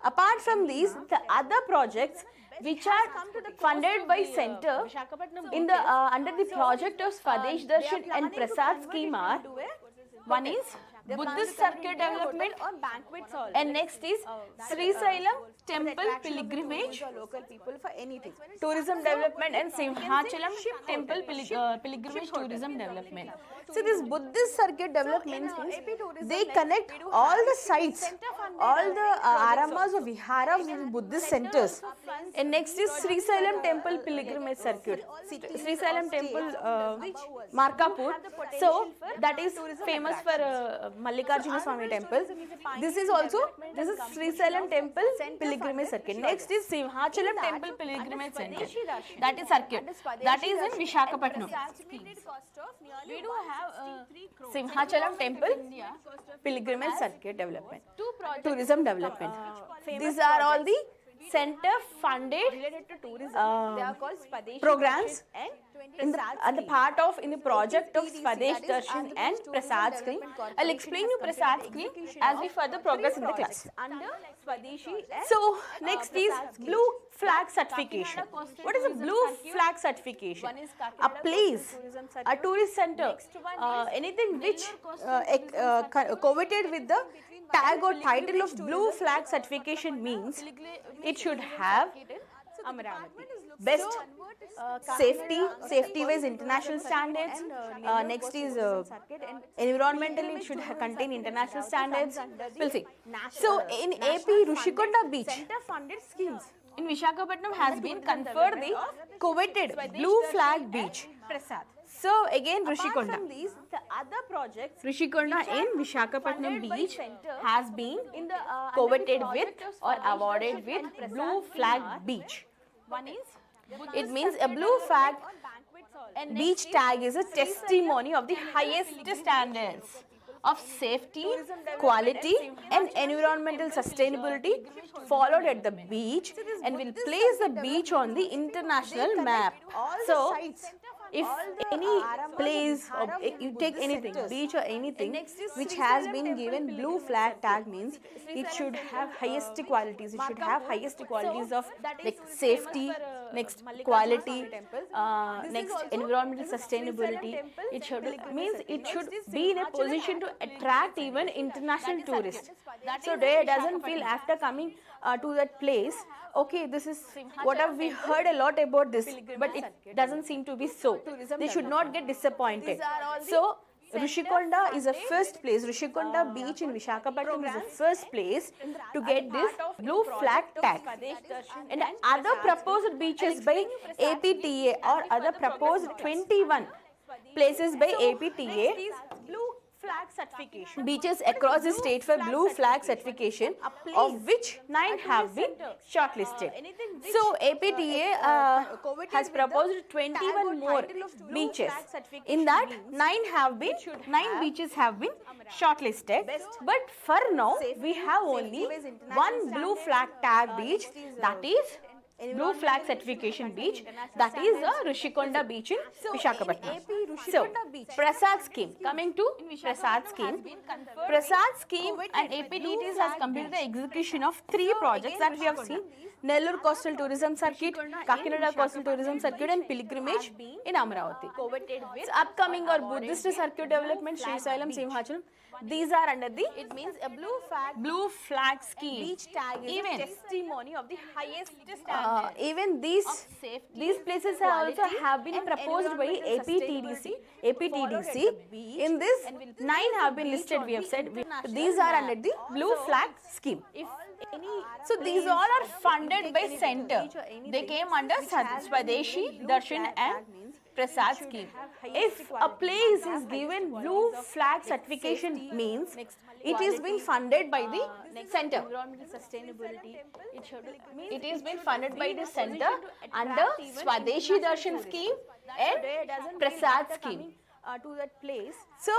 Apart from these, the other projects which are funded by center in the under the project of Swadesh Darshan and Prasad scheme are, one is Buddhist circuit development and next is Sri Sailam temple pilgrimage, tourism development and Simhachalam temple pilgrimage tourism development. So this Buddhist circuit development means they connect all the sites, all the aramas or viharas with Buddhist centers. And next is Sri Sailam temple pilgrimage circuit, Sri Sailam temple Markapur. So that is famous for Mallikarjuna Swami temple. This is Sri Sailam temple pilgrimage Pilgrimage Circuit. Next is Simhachalam Temple Pilgrimage Center. That is circuit. That is in Visakhapatnam. We do have Simhachalam Temple Pilgrimage Circuit development. Tourism development. These are all the center funded related to tourism. They are called Swadeshi programs and the part of in the project of Swadesh Darshan and Prasad scheme. I'll explain you Prasad scheme as we further progress in the class. Under Swadeshi. So next is blue flag certification. What is a blue flag certification? A place, a tourist center, anything which coveted with the tag or title of blue flag certification means it should have best safety wise international standards. Next is environmentally it should contain international standards. We'll see. So in AP Rushikonda beach, Center funded schemes. in Visakhapatnam has been conferred the coveted blue flag beach. Prasad. So again Apart Rushikonda. from these, the other projects Rushikonda in Visakhapatnam funded by beach center has been in the coveted under the with project of or Swadeshi awarded Darshan with and Prasad blue scheme flag are- beach. One is It means a blue flag and beach tag is a testimony of the highest standards of safety, quality and environmental sustainability followed at the beach and will place the beach on the international map. So, if any place, or you take anything, beach or anything which has been given blue flag tag means it should have highest qualities, it should have highest qualities of like safety, next quality, next environmental sustainability. It should means it should be in a position to attract even international tourists. So they doesn't feel after coming to that place, okay, this is what have we heard a lot about this, but it doesn't seem to be so. They should not get disappointed. So Rushikonda is a first place. Rushikonda beach in Visakhapatnam is the first place to get this blue flag tag. And other proposed beaches by APTA or other proposed 21 places by APTA blue flag certification. beaches across the state for blue flag certification, of which 9 have been shortlisted. So APTA has proposed 21 more beaches. In that 9 beaches have been shortlisted. But for now we have only one blue flag tag beach, that is blue flag certification beach, that is the Rushikonda beach in Visakhapatnam. So, Prasad scheme. Coming to Prasad scheme. Prasad scheme and APTTs has completed the execution of 3 projects that we have seen. Nellore Coastal Tourism Circuit, Kakinada Coastal Tourism Circuit and Pilgrimage in Amravati. So, upcoming or Buddhist circuit development, Srisailam, Simhachalam. These are under the, It means a blue flag scheme. beach tag is Even a testimony of the highest standard. even these places have been proposed by APTDC. In this, 9 have been listed. We have said these are under the blue flag scheme. So these all are funded by center. They came under Swadeshi Darshan and Prasad scheme. If a place is given blue flag certification means it is being funded by the center. It is being funded by the center under Swadeshi Darshan scheme and Prasad scheme. To that place. So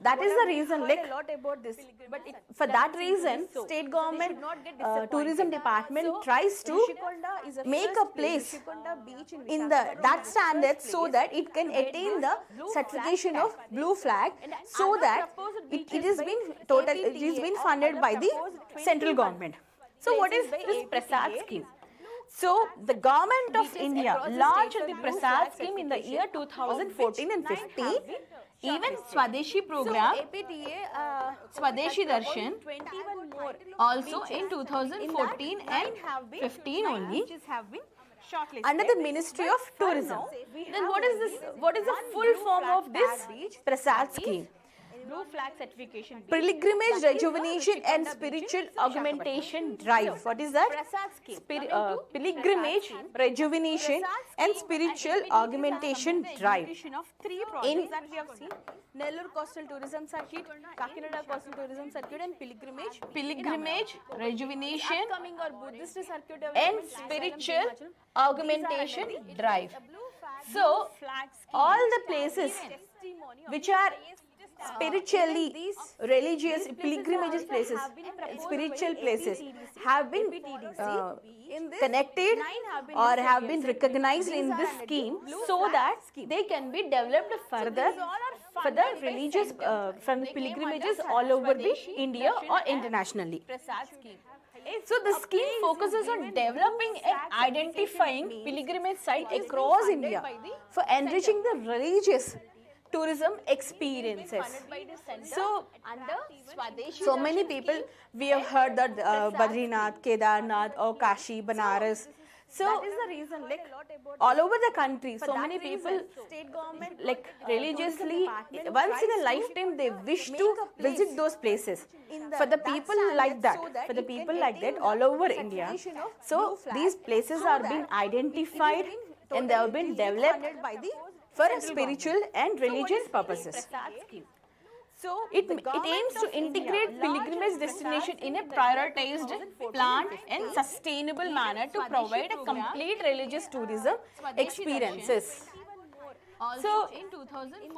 that is the reason, like a lot about this, but for that reason, state government tourism department tries to make a place in the that standard so that it can attain the certification of blue flag, so that it is been funded by the central government. So what is this Prasad scheme? So the government of India launched the Prasad scheme in the year 2014 and 15. Even Swadeshi program, Swadeshi Darshan, also in 2014 and 15 only, under the Ministry of Tourism. Then what is this? What is the full form of this Prasad scheme? Blue flag certification. Pilgrimage, rejuvenation and spiritual augmentation drive. What is that? Pilgrimage, rejuvenation and spiritual augmentation drive. Of three projects that we have seen: Nellore Coastal Tourism Circuit, Kakinada Coastal Tourism Circuit, and Pilgrimage, rejuvenation upcoming or Buddhist circuit and spiritual augmentation drive. So, all the places which are spiritually, religious, pilgrimages places, spiritual places have been connected or have been recognized in this scheme so that they can be developed further for the religious, from the pilgrimages all over the India or internationally. So the scheme focuses on developing and identifying pilgrimage sites across India for enriching the religious tourism experiences. So many people, we have heard that Badrinath, Kedarnath or Kashi, Banaras. So that is the reason, like all over the country, so many people, state government, like religiously, once in a lifetime they wish to visit those places. For the people like that, all over India. So these places are being identified and they have been developed for spiritual and religious purposes. So it aims to integrate pilgrimage destination in a prioritized, planned and sustainable manner to provide a complete religious tourism experiences. So,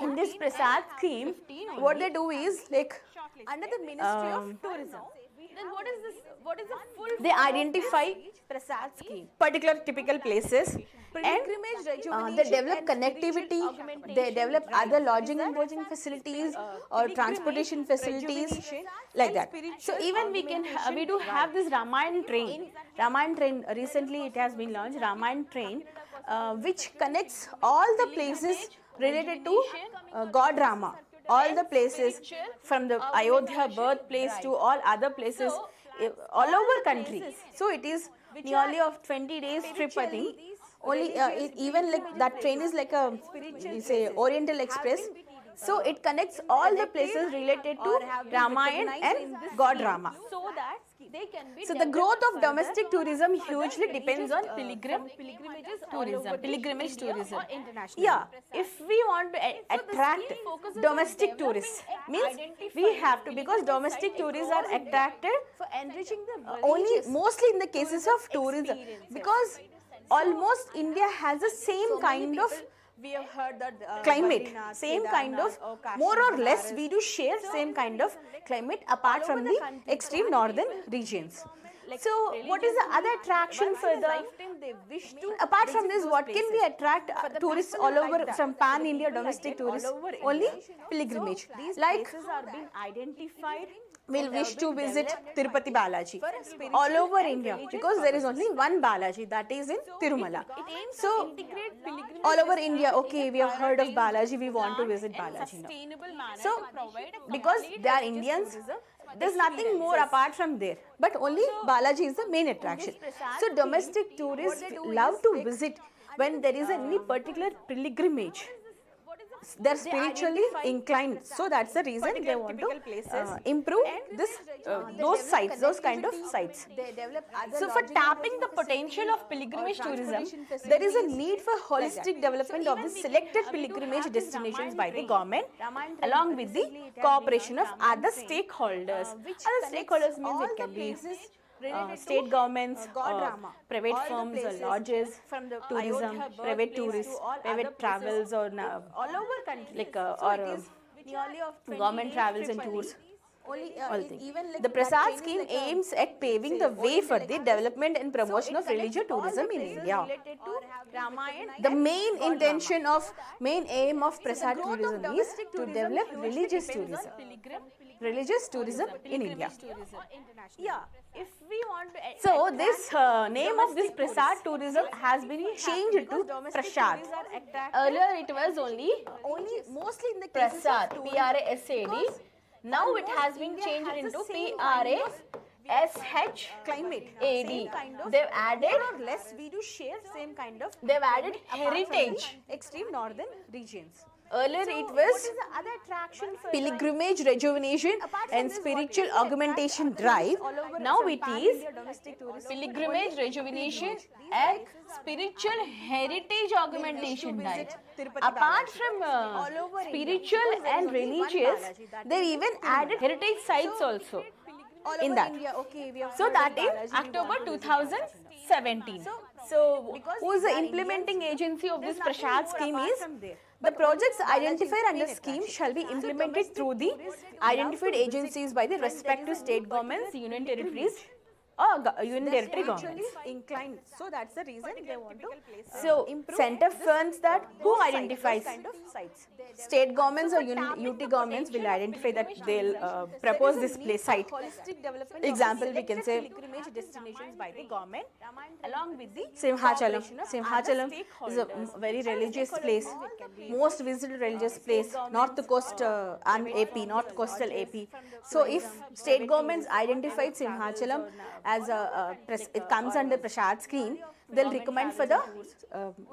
in this Prasad scheme, what they do is like under the Ministry of Tourism. Then what is the full they identify Prasad scheme? particular typical places and they develop connectivity, they develop other lodging and lodging facilities or transportation facilities like that. So even we do have this Ramayana train, recently it has been launched, Ramayana train, which connects all the places related to God Rama. All the places from the Ayodhya birthplace to all other places all over country. So it is nearly of 20 days trip, I think. Only even like that train is like a Oriental Express. So it connects all the places related to Ramayana and God Rama. So the growth of domestic tourism hugely depends on pilgrimage tourism. Yeah, if we want to attract domestic tourists, means we have to, because domestic tourists are attracted For enriching the only mostly in the cases of tourism, because almost India has the same kind of we have heard that climate, Badrinath, same Kedarnath, kind of, or Kashi, more or less Banaras. we do share same kind of climate apart from the extreme northern regions. So what is the other attraction for the, they wish to apart from this, what can we attract tourists all over from pan India domestic tourists? Only pilgrimage. Like are being identified. we'll wish to visit Tirupati Balaji all over India, because there is only one Balaji, that is in Tirumala. So all over India, okay, we have heard of Balaji, we want to visit Balaji now. So because they are Indians, there's nothing more apart from there, but only Balaji is the main attraction. So domestic tourists love to visit when there is any particular pilgrimage. They're spiritually inclined, so that's the reason they want to improve this those sites, those kind of sites. So for tapping the potential of pilgrimage tourism, there is a need for holistic development of the selected pilgrimage destinations by the government along with the cooperation of other stakeholders. Other stakeholders means it can be state governments, private firms or lodges, tourism, private tourists, private travels, or all over country. like government travels and tours. All things. The Prasad scheme aims at paving the way for the development and promotion of religious tourism in India. The main intention of, main aim of Prasad tourism is to develop religious tourism. Religious tourism in India. Yeah, if we want to. So this name of this Prasad tourism has been changed to Prasad. Earlier it was only mostly in the cases of Prasad, P-R-A-S-A-D. Now it has been changed into P-R-A-S-H-A-D. They've added, more or less we do share same kind of they've added heritage. extreme northern regions. Earlier it was pilgrimage, rejuvenation and spiritual augmentation drive. Now it is pilgrimage, rejuvenation and spiritual heritage augmentation drive. Apart from spiritual and religious, they even added heritage sites also in that. So that is October 2017. So who is the implementing agency of this Prashad scheme is the projects identified under scheme shall be implemented through the identified agencies by the respective state governments, union territories or union territory governments. Inclined. So that's the reason they want to So center funds that who identifies? kind of sites. State governments or UT governments will identify that they'll propose this place site. Holistic development. Example we can say Pilgrimage destinations by the government along with the Simhachalam. Simhachalam is a very religious place, most visited religious place, north coast AP, north coastal AP. So if state governments identified Simhachalam as it comes under Prashad scheme, they'll recommend for the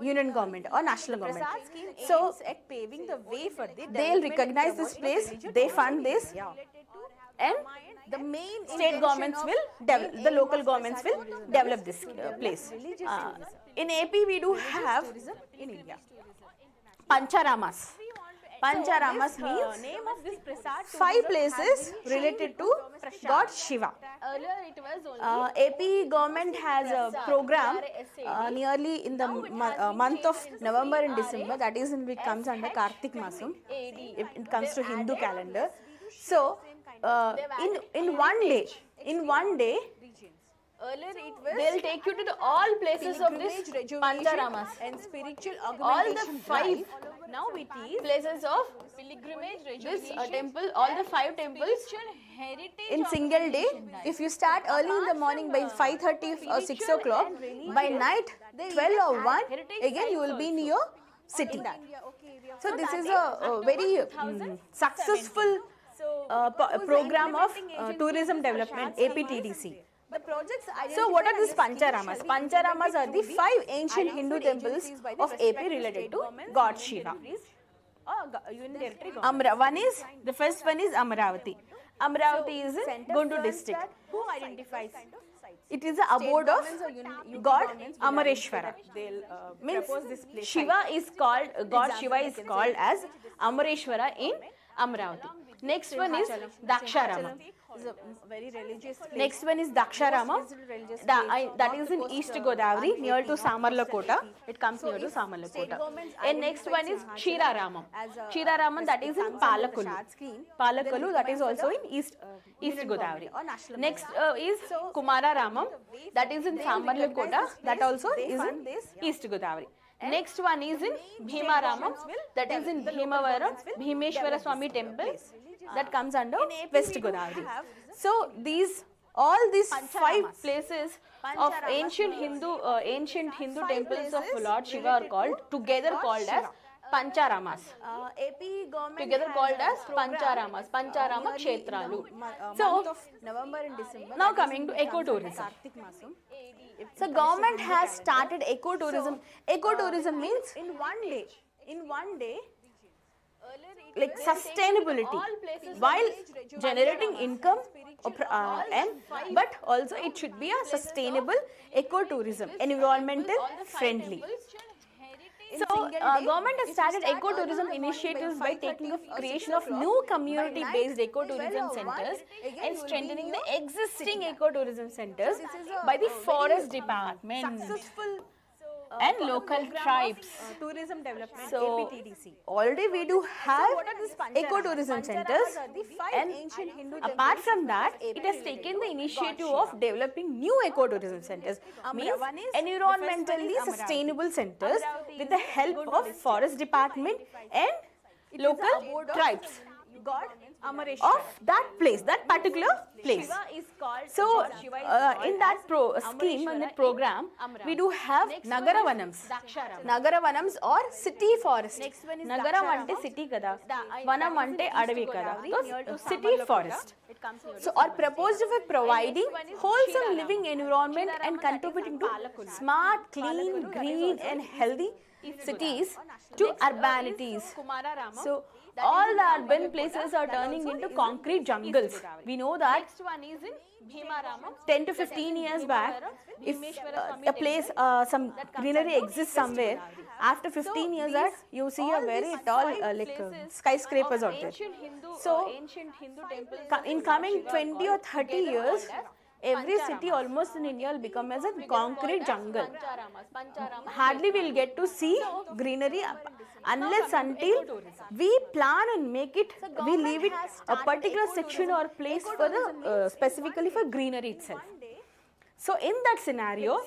union government or national government. So at paving the way for the they'll recognize this place, they fund this, and the main state governments will develop, the local governments will develop this place. In AP we do have in India. Pancharamas. Pancharamas means Name of this Prasad 5 places related to God Shiva. Earlier it was only AP government has a program nearly in the month of November and December, that is in which comes under Kartik Masam. It comes to Hindu calendar. So in one day, earlier it was they'll take you to the all places of this Pancharamas. and spiritual All the augmentation 5 drive. Now it is places of pilgrimage, this temple, all the 5 temples in single day. If you start early in the morning by 5:30 or 6 o'clock, by night 12 or 1, again you will be in your city. So this is a very successful program of tourism development, APTDC. the projects So what are these Pancharamas? Pancharamas are the 5 ancient Hindu temples of AP related to God Shiva. The first one is Amravati. Amravati is in Guntur district. Who identifies It is the abode of God Amareshwara. Means Shiva is called, God Shiva is called as Amareshwara in Amravati. Next one is Daksharama. very religious place. Next one is Daksharama. That is in East Godavari, near to Samarlakota. It comes near to Samarlakota. And next one is Kshiraramam. Kshiraramam, that is in Palakalu. Palakalu, that is also in East Godavari. Next is Kumararamam, that is in Samarlakota. That also is in East Godavari. Next one is in Bhimaramam, that is in Bhimavaram, Bhimeshwara Swami temple, that comes under West Godavari. So all these 5 places of ancient Hindu temples of Lord Shiva are together called as Pancharamas. AP government Together called as Pancharamas, Pancharama Kshetralu. So November and December. now coming to ecotourism. So government has started ecotourism. Ecotourism means In one day, like sustainability, while generating income but also it should be a sustainable ecotourism, environmental friendly. So government has started ecotourism initiatives by taking the creation of new community based ecotourism centers and strengthening the existing ecotourism centers by the forest department and local tribes. tourism development, So APTDC. already we do have ecotourism centers, and apart from that it has taken the initiative of developing new ecotourism centers, means environmentally sustainable centers with the help of forest department and local tribes God Amareshwara. of that place, that particular place. Shiva is called So Shiva is in that scheme, in that program, we do have Nagaravanams. Nagaravanams or city forest. Nagaram ante city kada, Vanam ante adavi kada. So city forest. So are proposed for providing wholesome living environment and contributing to smart, clean, green and healthy cities to urbanities. So all the urban places are turning into concrete jungles. We know that 10 to 15 years back, if a place, some greenery exists somewhere, after 15 years that you see a very tall skyscrapers out there. So in coming 20 or 30 years, every city almost in India will become as a concrete jungle. Hardly we'll get to see greenery unless until we plan and make it, we leave it a particular section or place for the specifically for greenery itself. So in that scenario,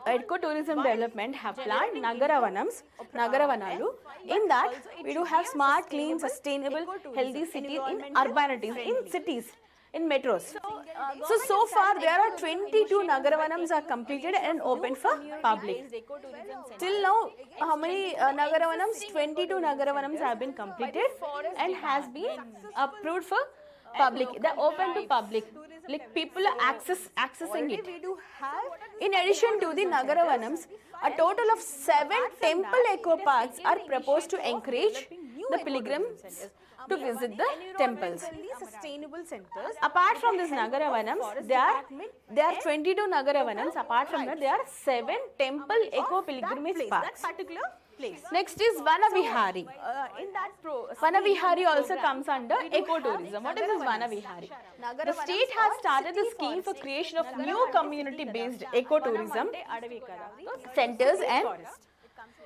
ecotourism development have planned Nagaravanalu. In that, we do have smart, clean, sustainable, healthy cities in urbanities, in cities, in metros. So far there are 22 Nagaravanams are completed and open for public. Till now, how many Nagaravanams? 22 Nagaravanams have been completed and has been approved for public. They are open to public. Like people are accessing it. In addition to the Nagaravanams, a total of 7 temple eco parks are proposed to encourage the pilgrims to visit the temples. Apart from this Nagaravanams, there are 22 Nagaravanams. Apart from that, there are 7 temple eco pilgrimage parks. Next is Vanavihari. Vanavihari also comes under ecotourism. What is this Vanavihari? The state has started the scheme for creation of new community-based ecotourism centers and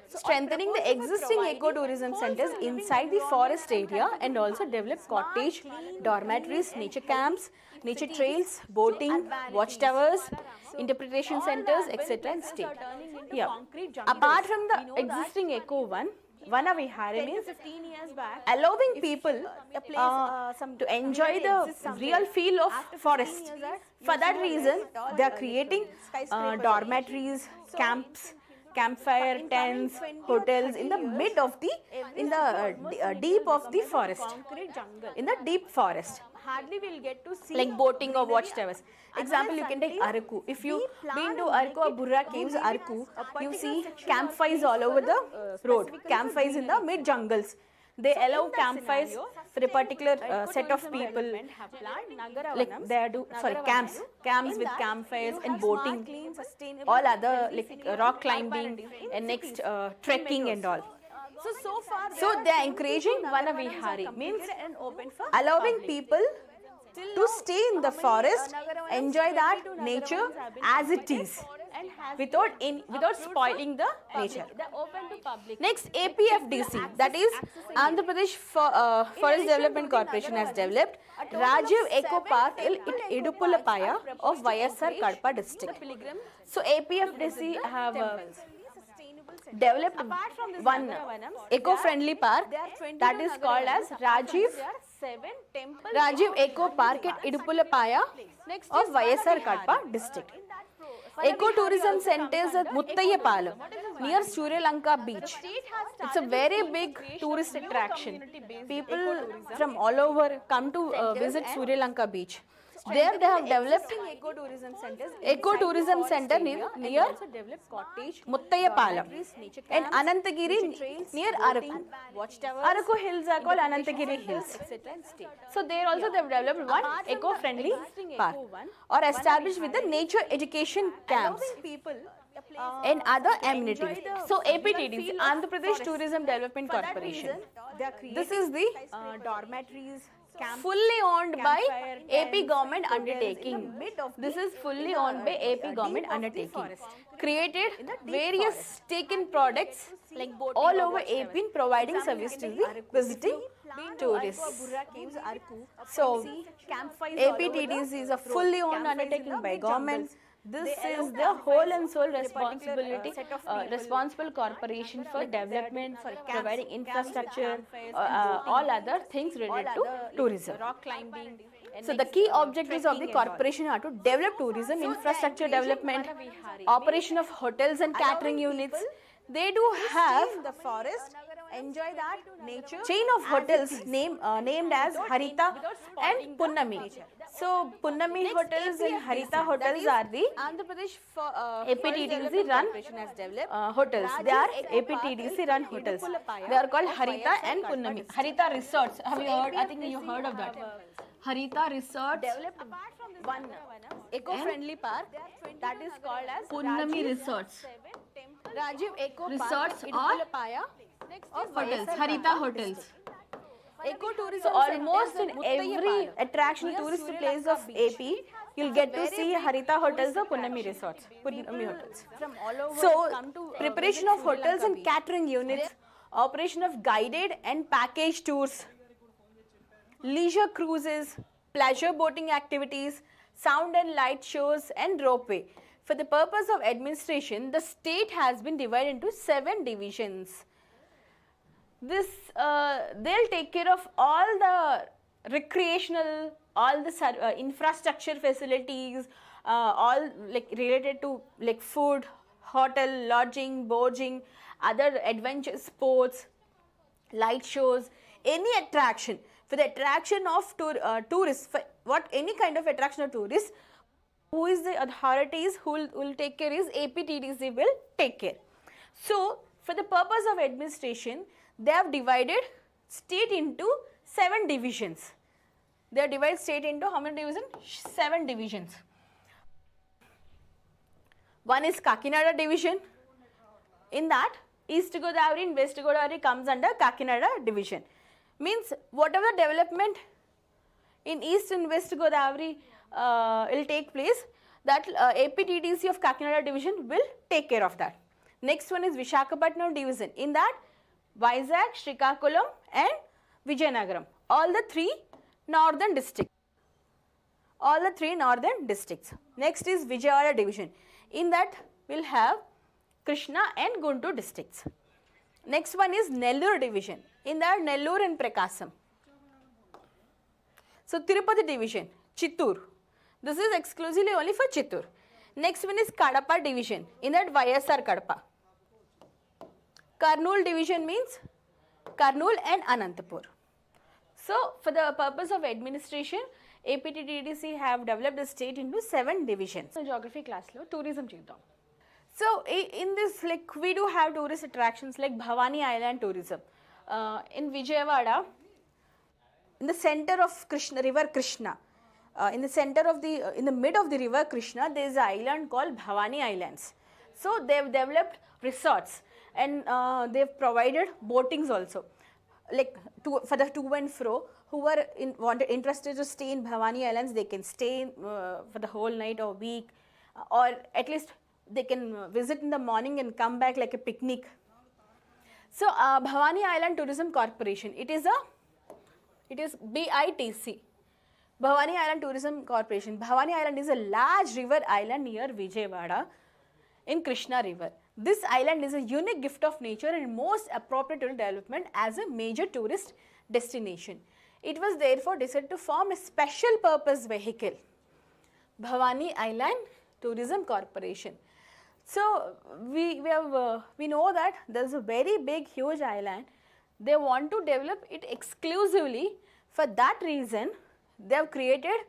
strengthening the existing ecotourism centers inside the forest area and also develop cottage, dormitories, nature camps, nature trails, boating, watchtowers, interpretation centers, etc. and state. Yeah. Apart from the existing eco one, Vanavihari means allowing people to enjoy the real feel of forest. For that reason, they are creating dormitories, camps, campfire tents, hotels in the mid of the, deep of the forest, in the deep forest. Hardly we'll get to see like boating or watchtowers. Example, you can take Araku. If you been to Araku or Burra caves, Araku, you see campfires all over the road. Campfires in the mid jungles. They allow campfires for a particular set of people. Like they do camps with campfires and boating, all other like rock climbing and next trekking and all. So they are encouraging Vanavihari, means allowing people to stay in the forest, enjoy that nature as it is, without spoiling the nature. Next, APFDC, that is Andhra Pradesh Forest Development Corporation has developed Rajiv Eco Park in Idupulapaya of YSR Kadapa district. So APFDC have developed one eco-friendly park that is called as Rajiv Eco Park at Idupulapaya of YSR Kadapa district. Ecotourism centers at Muttayapalam near Sri Lanka beach. It's a very big tourist attraction. People from all over come to visit Sri Lanka beach. There they have developed ecotourism center near Muttayapalam and Anantagiri near Araku. Araku hills are called Anantagiri hills. So there also they have developed one eco-friendly park or established with the nature education camps and other amenities. So APTDC, Andhra Pradesh Tourism Development Corporation. This is the dormitories, fully owned by AP government undertaking. This is fully owned by AP government undertaking. Created various taken products like all over AP in providing service to the visiting tourists. So APTDC is a fully owned undertaking by government. This is the whole and sole responsibility, responsible corporation for development, for providing infrastructure, all other things related to tourism. So the key objectives of the corporation are to develop tourism, infrastructure development, operation of hotels and catering units. They do have the forest, enjoy that nature. Chain of hotels named as Harita and Punnami. So Punnami hotels and Harita hotels are the Andhra Pradesh APTDC run hotels. They are APTDC run hotels. They are called Harita and Punnami. Harita resorts. Have you heard? I think you heard of that. Harita resorts. Developed one eco-friendly park that is called as Punnami resorts. Rajiv Eco Resorts Park, or hotels. Harita hotels. Ecotourism. So almost in every attraction tourist place of AP, you'll get to see Harita hotels or Punnami resorts. Punnami hotels. From all over So come to preparation of hotels and catering units, operation of guided and package tours, leisure cruises, pleasure boating activities, sound and light shows and ropeway. For the purpose of administration, the state has been divided into 7 divisions. This they'll take care of all the recreational, all the infrastructure facilities, all like related to like food, hotel, lodging, boarding, other adventure sports, light shows, any attraction. For the attraction of tourists, for any kind of attraction of tourists, who is the authorities who will take care is APTDC will take care. So for the purpose of administration, they have divided state into 7 divisions. They have divided state into how many divisions? 7 divisions. One is Kakinada division. In that, East Godavari and West Godavari comes under Kakinada division. Means whatever development in East and West Godavari will take place, that APTDC of Kakinada division will take care of that. Next one is Visakhapatnam division. In that, Vizag, Srikakulam and Vijayanagaram, all the 3 northern districts. All the 3 northern districts. Next is Vijayawada division. In that, we will have Krishna and Guntur districts. Next one is Nellore division. In that, Nellore and Prakasam. So Tirupati division, Chittoor. This is exclusively only for Chittoor. Next one is Kadapa division. In that, YSR Kadapa. Kurnool division means Kurnool and Anantapur. So for the purpose of administration, APTDC have developed the state into 7 divisions. So geography class lo tourism chedam. So in this, like, we do have tourist attractions like Bhavani Island tourism. In Vijayawada, in the center of river Krishna, in the mid of the river Krishna, there is an island called Bhavani Islands. So they have developed resorts and they have provided boatings also. Like for the to and fro, who are interested to stay in Bhavani Islands, they can stay for the whole night or week, or at least they can visit in the morning and come back like a picnic. So Bhavani Island Tourism Corporation, it is BITC, Bhavani Island Tourism Corporation. Bhavani Island is a large river island near Vijayawada in Krishna River. This island is a unique gift of nature and most appropriate to development as a major tourist destination. It was therefore decided to form a special purpose vehicle, Bhavani Island Tourism Corporation. So we know that there is a very big huge island. They want to develop it exclusively. For that reason, they have created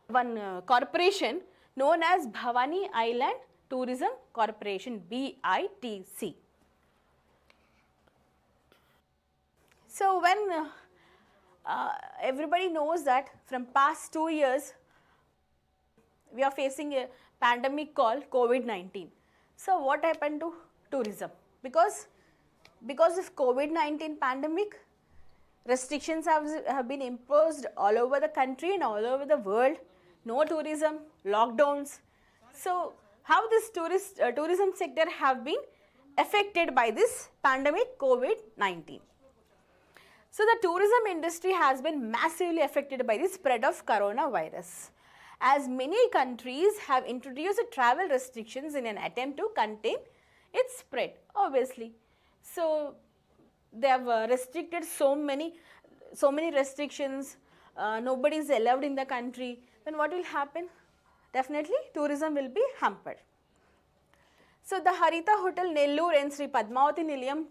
one corporation known as Bhavani Island Tourism Corporation, BITC. So when everybody knows that from past 2 years, we are facing a pandemic called COVID-19. So what happened to tourism? Because of COVID-19 pandemic, restrictions have been imposed all over the country and all over the world. No tourism, lockdowns. So how this tourism sector have been affected by this pandemic COVID-19? So the tourism industry has been massively affected by the spread of coronavirus, as many countries have introduced travel restrictions in an attempt to contain its spread, obviously. So they have restricted so many restrictions, nobody is allowed in the country. Then what will happen? Definitely tourism will be hampered. So the Harita Hotel Nellore and Sri Padmavati Nilayam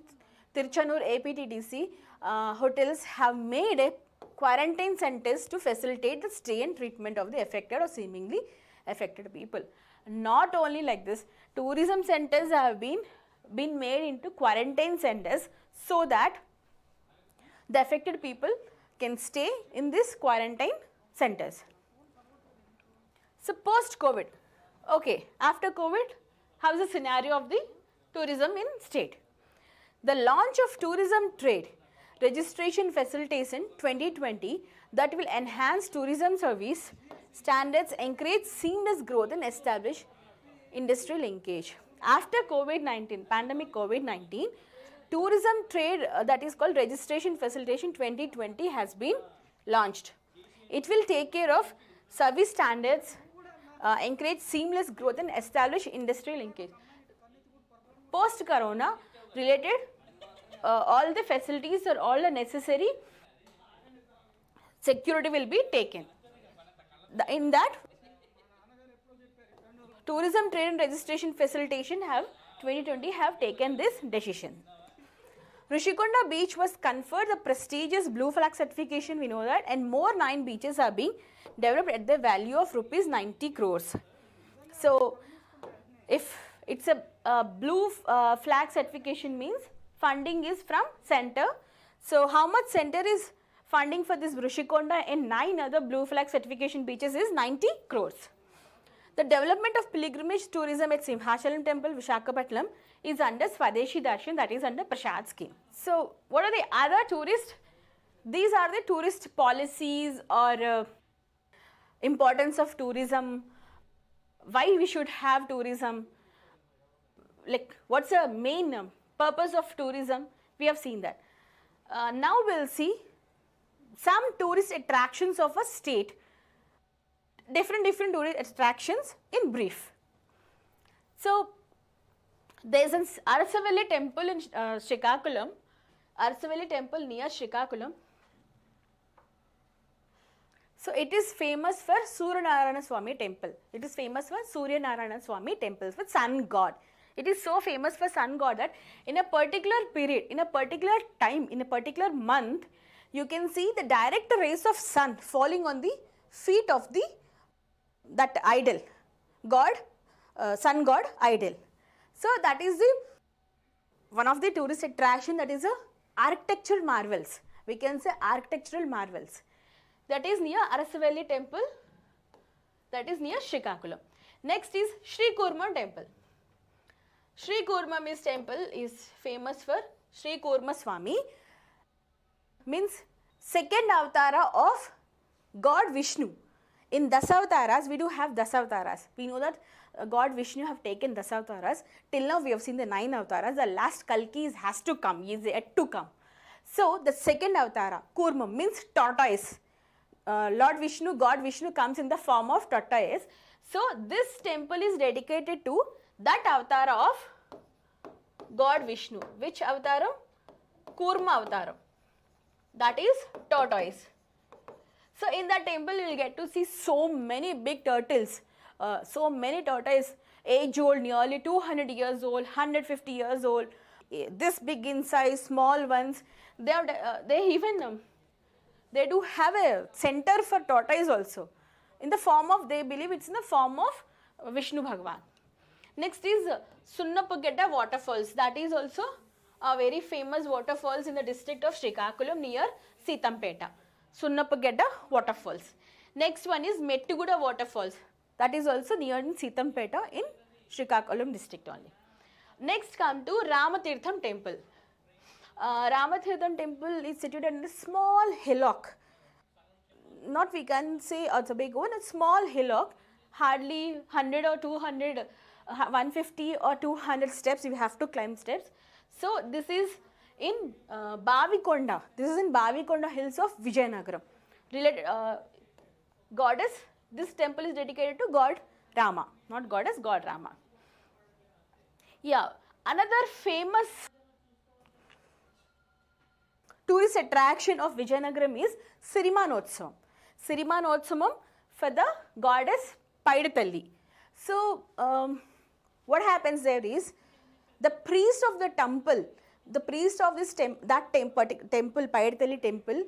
Tiruchanur APTDC hotels have made a quarantine centers to facilitate the stay and treatment of the affected or seemingly affected people. Not only like this, tourism centers have been made into quarantine centers so that the affected people can stay in these quarantine centers. So post-COVID, okay, after COVID, how is the scenario of the tourism in state? The launch of tourism trade registration facilitation 2020 that will enhance tourism service standards, encourage seamless growth and establish industry linkage. After COVID-19, pandemic COVID-19, tourism trade that is called registration facilitation 2020 has been launched. It will take care of service standards, encourage seamless growth and establish industry linkage. Post-corona related all the facilities or all the necessary security will be taken. In that, tourism trade and registration facilitation 2020 have taken this decision. Rishikonda beach was conferred the prestigious blue flag certification, we know that, and more 9 beaches are being developed at the value of rupees 90 crores. So, if it's a blue flag certification means funding is from center. So, how much center is funding for this Rishikonda and 9 other blue flag certification beaches is 90 crores. The development of pilgrimage tourism at Simhachalam temple, Visakhapatnam is under Swadeshi Darshan, that is under Prasad scheme. So, what are the other tourist? These are the tourist policies or importance of tourism, why we should have tourism, like what's the main purpose of tourism, we have seen that. Now we will see some tourist attractions of a state, different tourist attractions in brief. So, there is an Arasavalli temple in Srikakulam, Arasavalli temple near Srikakulam. So, it is famous for Surya Narayana Swami temple. It is famous for Surya Narayana Swami temples with sun god. It is so famous for sun god that in a particular period, in a particular time, in a particular month, you can see the direct rays of sun falling on the feet of that idol, god, sun god idol. So, that is one of the tourist attraction, that is architectural marvels. We can say architectural marvels. That is near Arasavalli temple, that is near Srikakulam. Next is Sri Kurma temple. Sri Kurma's temple is famous for Sri Kurma Swami, means second avatara of God Vishnu. In Dasavataras, we do have Dasavataras. We know that God Vishnu have taken Dasavataras. Till now we have seen the 9 avatars. The last Kalki has to come, he is yet to come. So, the second avatara, Kurma, means tortoise. Lord Vishnu, God Vishnu comes in the form of tortoise. So, this temple is dedicated to that avatar of God Vishnu. Which avataram? Kurma avataram. That is tortoise. So, in that temple you will get to see so many big turtles, so many tortoise, age old, nearly 200 years old, 150 years old, this big in size, small ones. They do have a center for tortoise also. In the form of, they believe it's in the form of Vishnu Bhagwan. Next is Sunnapagedda waterfalls. That is also a very famous waterfalls in the district of Srikakulam near Sitampeta. Sunnapagedda waterfalls. Next one is Mettiguda waterfalls. That is also near in Sitampeta in Srikakulam district only. Next come to Ramatirtham temple. Ramatirtham temple is situated in a small hillock. Not we can say it's a big one, a small hillock, hardly 100 or 200, 150 or 200 steps, you have to climb steps. So, this is in Bavikonda. This is in Bavikonda hills of Vijayanagaram. Related goddess, this temple is dedicated to God Rama, not goddess, God Rama. Yeah, another famous tourist attraction of Vijayanagaram is Sirimanotsavam. Sirimanotsavam for the goddess Paidatalli. So, what happens there is the priest of the temple, the priest of this temple, Paidatalli temple,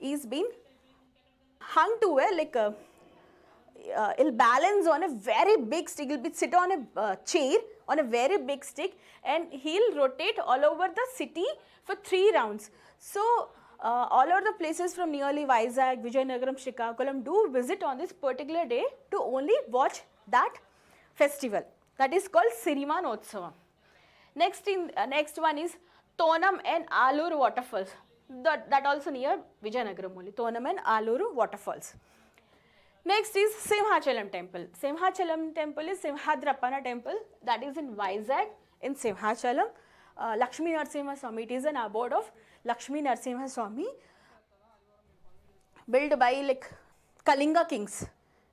is been hung to a it'll balance on a very big stick. He'll be sit on a chair on a very big stick, and he'll rotate all over the city for 3 rounds. So all over the places from nearly Vizag, Vijayanagaram, Srikakulam do visit on this particular day to only watch that festival. That is called Sirimanotsavam. Next one is Tonam and Aluru waterfalls. That also near Vijayanagaram only. Tonam and Aluru waterfalls. Next is Simhachalam temple. Simhachalam temple is Simhadrappana temple, that is in Vizag in Simhachalam. Lakshmi Narasimha Swami, it is an abode of Lakshmi Narasimha Swami, built by Kalinga kings.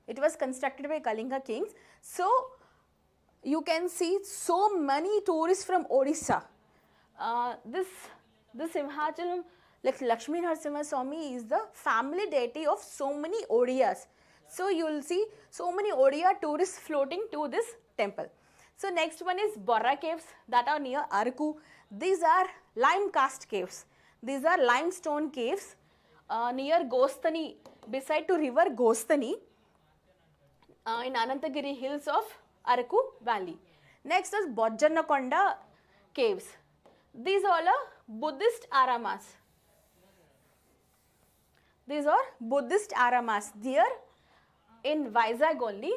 It was constructed by Kalinga kings. So you can see so many tourists from Odisha. This Simhachalam, Lakshmi Narasimha Swami is the family deity of so many Odiyas. So you will see so many Odia tourists floating to this temple. So next one is Borra caves that are near Araku. These are lime cast caves. These are limestone caves near Gostani, beside to river Gostani in Anantagiri hills of Araku valley. Next is Bojjannakonda caves. These all are Buddhist aramas. These are Buddhist aramas. There in Vizag only.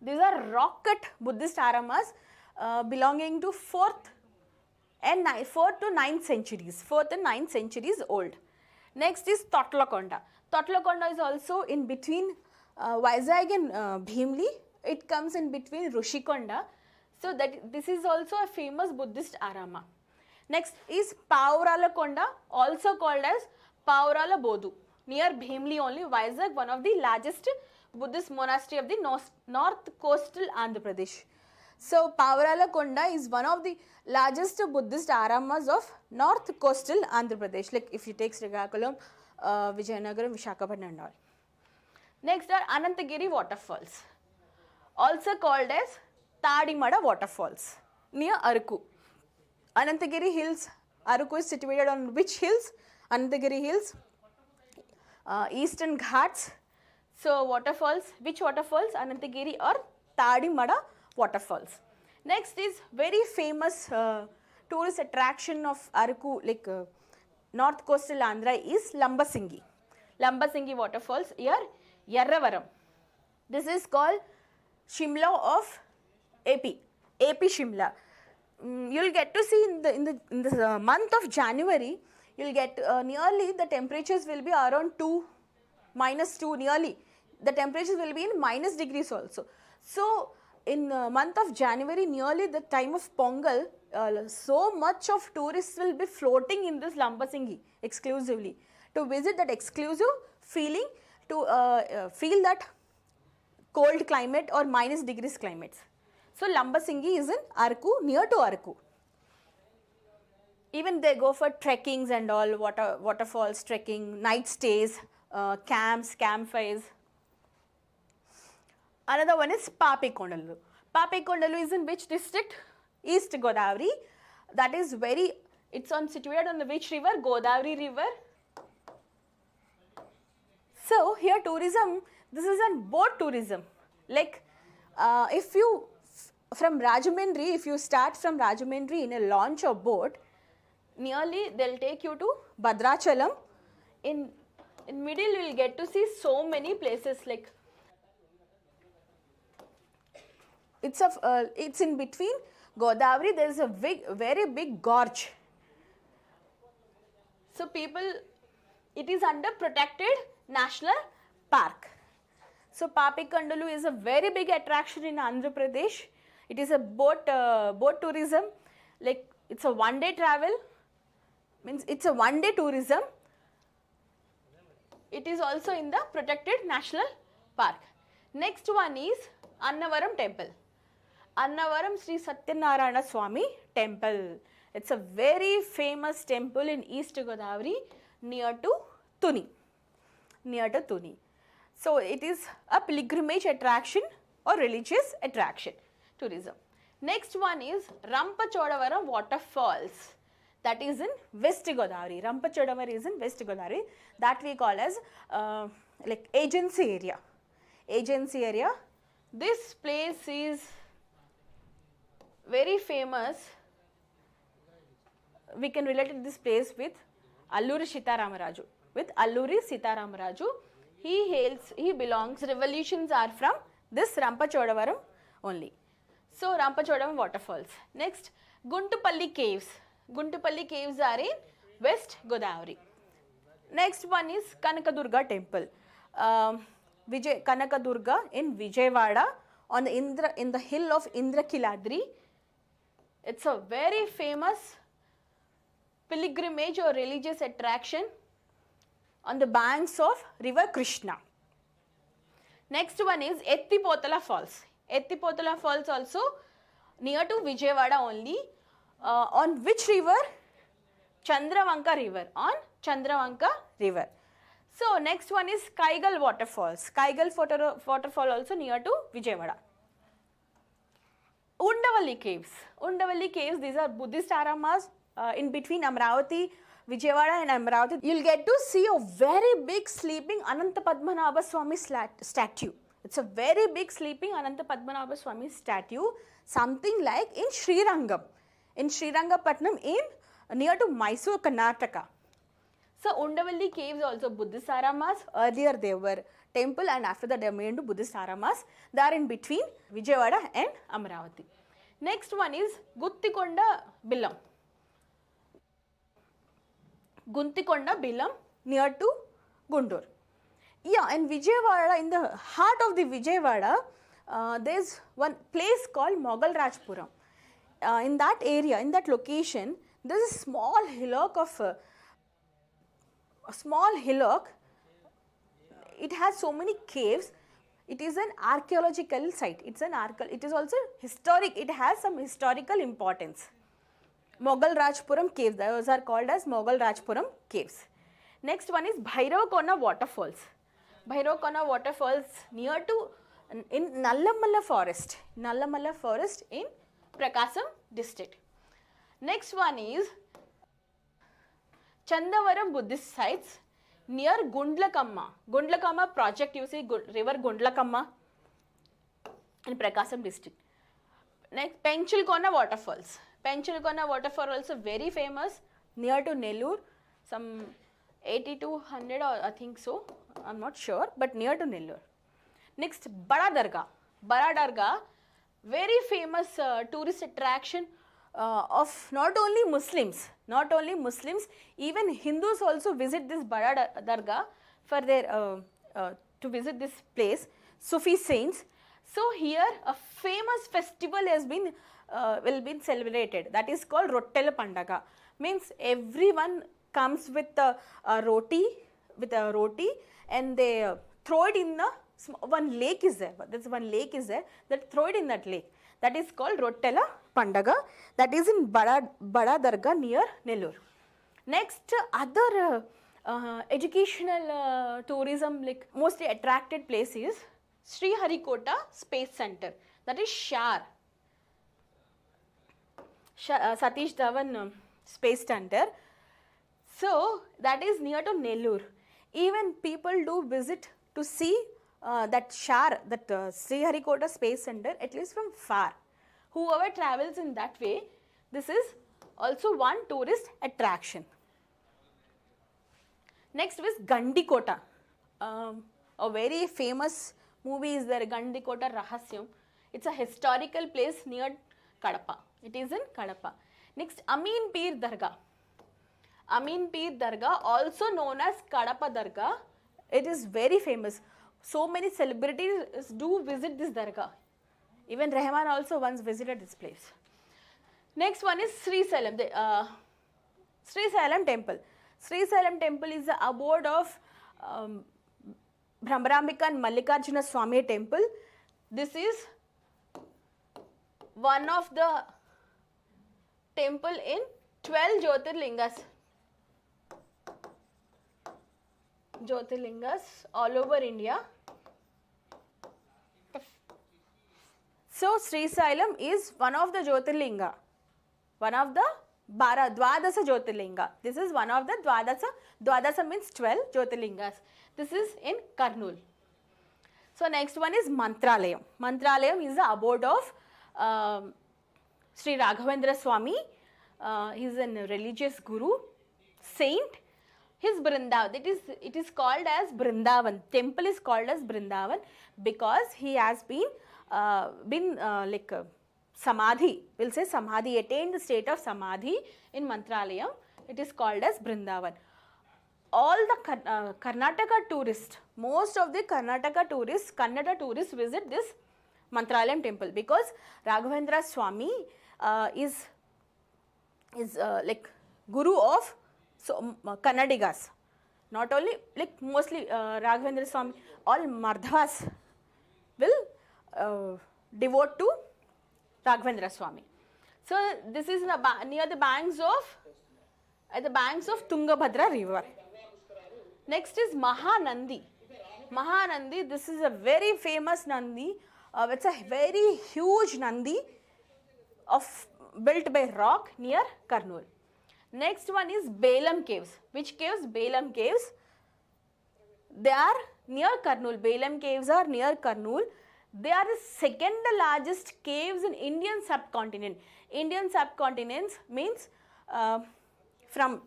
These are rock cut Buddhist aramas belonging to 4th to 9th centuries. 4th and 9th centuries old. Next is Totlakonda. Totlakonda is also in between Vizag and Bhimli. It comes in between Rushikonda. So that this is also a famous Buddhist arama. Next is Pauralakonda, also called as Paurala Bodu, near Bhimli only, Vizag, one of the largest Buddhist monastery of the north coastal Andhra Pradesh. So Pauralakonda is one of the largest Buddhist aramas of north coastal Andhra Pradesh, like if you take Srikakulam, Vijayanagaram, Visakhapatnam and all. Next are Anantagiri waterfalls, also called as Tadimada waterfalls, near Araku. Anantagiri hills, Araku is situated on which hills? Anantagiri hills, Eastern Ghats. So waterfalls, which waterfalls? Anantagiri or Tadimada waterfalls. Next is very famous tourist attraction of Araku, north coastal Andhra, is Lambasingi. Lambasingi waterfalls here, Yerravaram. This is called Shimla of AP Shimla. You'll get to see in the month of January, you'll get nearly the temperatures will be around -2 nearly. The temperatures will be in minus degrees also. So in month of January, nearly the time of Pongal, so much of tourists will be floating in this Lambasingi exclusively to visit that exclusive feeling, to feel that cold climate or minus degrees climates. So Lambasingi is in Araku, near to Araku. Even they go for trekkings and all, waterfalls, trekking, night stays, camps, campfires. Another one is Papikondalu. Papikondalu is in which district? East Godavari. That is it's situated on the which river? Godavari river. So here tourism, this is a boat tourism. Like if you from Rajahmundry, if you start from Rajahmundry in a launch or boat, nearly they'll take you to Bhadrachalam. In middle you will get to see so many places, like it's in between Godavari. There is a very big gorge. So it is under protected national park. So Papikondalu is a very big attraction in Andhra Pradesh. It is a boat tourism, like it's a one-day travel, means it's a one-day tourism. It is also in the protected national park. Next one is Annavaram temple. Annavaram Sri Satyanarayana Swami temple. It's a very famous temple in East Godavari, near to Tuni. So it is a pilgrimage attraction or religious attraction, tourism. Next one is Rampachodavaram waterfalls. that is in West Godavari. Rampachodavaram is in West Godavari. That we call as like agency area. Agency area. This place is very famous. We can relate this place with Alluri Sitaramaraju. With Alluri Sitaramaraju. He belongs, revolutions are from this Rampachodavaram only. So, Rampachodavaram waterfalls. Next, Guntupalli caves. Guntupalli caves are in West Godavari. Next one is Kanakadurga temple. Kanakadurga in Vijayawada on in the hill of Indrakiladri. It's a very famous pilgrimage or religious attraction on the banks of river Krishna. Next one is Ettipotala Falls. Ettipotala Falls also near to Vijayawada only. On which river? Chandravanka river. On Chandravanka river. So next one is Kaigal waterfalls. Kaigal waterfall also near to Vijayawada. Undavalli caves. Undavalli caves, these are Buddhist aramas in between Amravati, Vijayawada and Amravati. You will get to see a very big sleeping Ananta Padmanabha Swami statue. It's a very big sleeping Ananta Padmanabha Swami statue, something like in Srirangam. In Srirangapatnam near to Mysore, Karnataka. So Undavalli caves also Buddhist aramas. Earlier they were temple and after that they are made into Buddhist aramas. They are in between Vijayawada and Amravati. Next one is Guttikonda Bilam. Guntikonda Bilam near to Guntur. Yeah, in Vijayawada, in the heart of the Vijayawada, there is one place called Mogal Rajpuram. In that area, in that location, there is a small hillock of it has so many caves. It is an archaeological site. It is also historic. It has some historical importance. Mogal Rajpuram caves. Those are called as Mogal Rajpuram caves. Next one is Bhairavakona waterfalls. Bhairavakona waterfalls near to in Nallamalla forest. Nallamalla forest in Prakasam district. Next one is Chandavaram Buddhist sites near Gundlakamma. Gundlakamma project, you see river Gundlakamma in Prakasam district. Next, Penchilkona waterfalls. Penchilkona waterfall also very famous near to Nellore, some 80 to 100 or I think so, I am not sure, but near to Nellore. Next, Bada Dargah. Bada Dargah, very famous tourist attraction of not only Muslims, even Hindus also visit this Bada Dargah for their to visit this place, Sufi saints. So here a famous festival has been will be celebrated, that is called Rottela Pandaga. Means everyone comes with a roti and they throw it in the one lake is there. There's one lake is there, that throw it in that lake. That is called Rottela Pandaga. That is in Bada Dargah near Nellore. Next, other educational tourism like mostly attracted place is Sri Harikota Space Center. That is SHAR. Satish Dhawan Space Center. So that is near to Nellore. Even people do visit to see that SHAR, that Sri Harikota Space Center, at least from far. Whoever travels in that way, this is also one tourist attraction. Next is Gandikota. A very famous movie is there, Gandikota Rahasyam. It's a historical place near Kadapa. It is in Kadapa. Next, Amin Peer Dargah. Amin Peer Dargah, also known as Kadapa Dargah. It is very famous. So many celebrities do visit this Dargah. Even Rahman also once visited this place. Next one is Sri Salem. Sri Salem Temple. Sri Salem Temple is the abode of Brahmarambika and Mallikarjuna Swami Temple. This is one of the temple in 12 Jyotirlingas all over India. So Sri Salem is one of the Jyotirlinga, one of the Dwadasa Jyotirlinga. This is one of the Dwadasa. Dwadasa means 12 Jyotirlingas. This is in Kurnool. So next one is Mantralayam. Mantralayam is the abode of Sri Raghavendra Swami. He is a religious guru, saint. His Brindavan, it is called as Brindavan. Temple is called as Brindavan because he has been Samadhi, we'll say Samadhi, attained the state of Samadhi in Mantralayam. It is called as Brindavan. All the Karnataka tourists, most of the Kannada tourists visit this Mantralayam temple because Raghavendra Swami is like guru of Kannadigas. Not only, like mostly Raghavendra Swami, all Mardhavas will devote to Raghavendra Swami. So this is near the banks of Tungabhadra river. Next is Mahanandi. Mahanandi, this is a very famous Nandi. It's a very huge Nandi built by rock near Kurnool. Next one is Belam Caves. Which caves? Belam Caves. They are near Kurnool. Belam Caves are near Kurnool. They are the second largest caves in Indian subcontinent. Indian subcontinent means from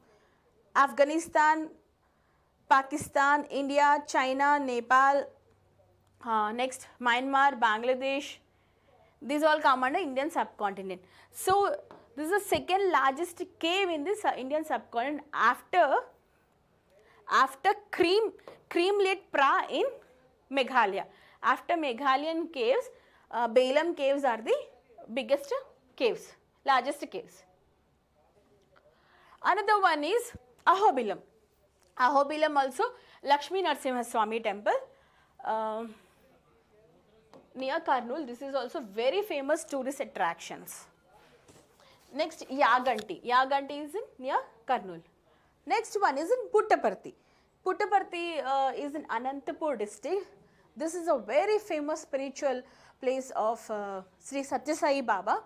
Afghanistan, Pakistan, India, China, Nepal, next Myanmar, Bangladesh. These all come under Indian subcontinent. So this is the second largest cave in this Indian subcontinent after Creamlet Pra in Meghalaya. After Meghalayan caves, Belam caves are the biggest caves, largest caves. Another one is Ahobilam. Ahobilam also Lakshmi Narasimha Swami temple near Kurnool. This is also very famous tourist attractions. Next, Yaganti. Yaganti is near Kurnool. Next one is in Puttaparthi. Puttaparthi is in Anantapur district. This is a very famous spiritual place of Sri Satya Sai Baba.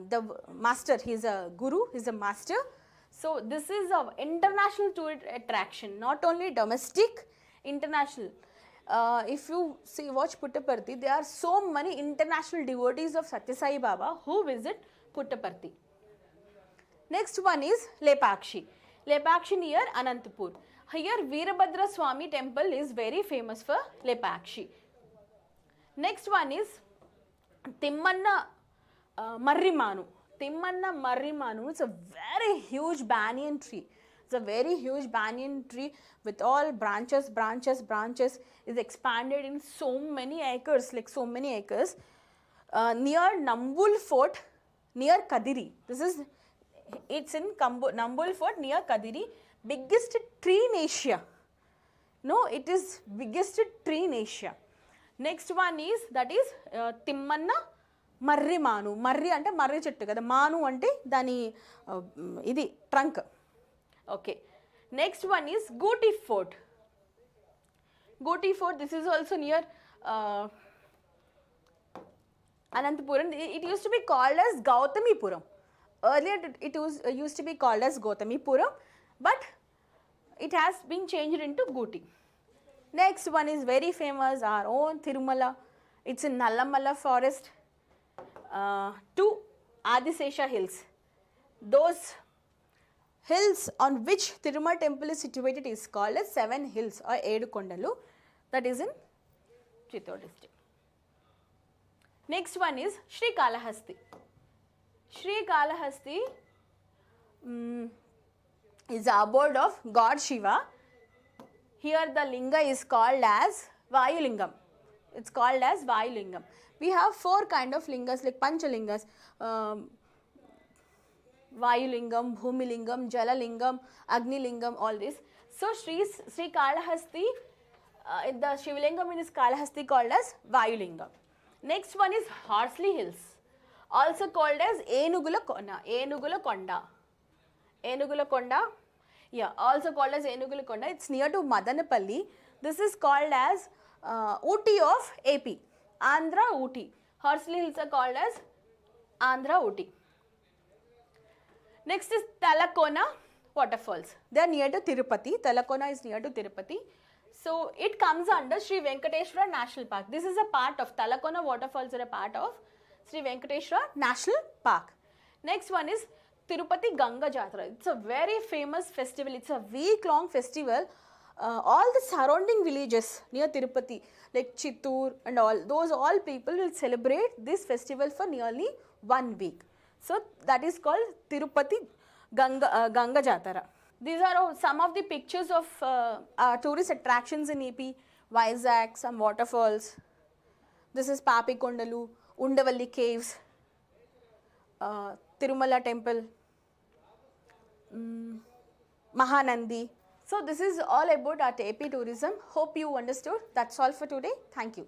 The master, he is a guru, he is a master. So this is an international tourist attraction, not only domestic, international. If you watch Puttaparthi, there are so many international devotees of Satya Sai Baba who visit Puttaparthi. Next one is Lepakshi. Lepakshi near Anantapur. Here Veerabhadra Swami temple is very famous for Lepakshi. Next one is Timmanna Marrimanu. Timmanna Marrimanu is a very huge banyan tree. It's a very huge banyan tree with all branches, is expanded in so many acres, near Nambul Fort, near Kadiri. It's in Nambul Fort near Kadiri. Biggest tree in Asia. No, it is biggest tree in Asia. Next one is, that is Timmanna Marrimanu. Marri ante marri chettu kada. Manu ante dani idi trunk. Okay. Next one is Gooty Fort. Gooty Fort, this is also near Ananthapuram. It used to be called as Gautamipuram. Earlier it used to be called as Gautamipuram, but it has been changed into Gooty. Next one is very famous, our own Tirumala. It's in Nallamala forest. Two Adisesha hills. Those hills on which Tirumala temple is situated is called as 7 hills or Edu Kondalu. That is in Chittor district. Next one is Sri Kalahasti. Sri Kalahasti is the abode of God Shiva. Here the linga is called as Vayulingam. It's called as Vayulingam. We have 4 kind of lingas like Panchalingas. Vayulingam, Bhumilingam, Jalalingam, Agnilingam, all this. So Sri Kalahasti, the Shivalingam in this Kalahasti called as Vayulingam. Next one is Horsley Hills, also called as Enugula Konda. Enugula Konda. Enugula Konda, yeah, also called as Enugula Konda. It's near to Madanapalli. This is called as Ooty of AP, Andhra Ooty. Horsley Hills are called as Andhra Ooty. Next is Talakona waterfalls. They are near to Tirupati. Talakona is near to Tirupati. So it comes under Sri Venkateshwara National Park. This is a part of Talakona waterfalls are a part of Sri Venkateshwara National Park. Next one is Tirupati Ganga Jatra. It's a very famous festival. It's a week-long festival. All the surrounding villages near Tirupati, like Chittoor and all people will celebrate this festival for nearly 1 week. So that is called Tirupati Ganga Jatara. These are some of the pictures of tourist attractions in AP. Vizag, some waterfalls. This is Papikondalu, Undavalli caves, Tirumala temple, Mahanandi. So this is all about our AP tourism. Hope you understood. That's all for today. Thank you.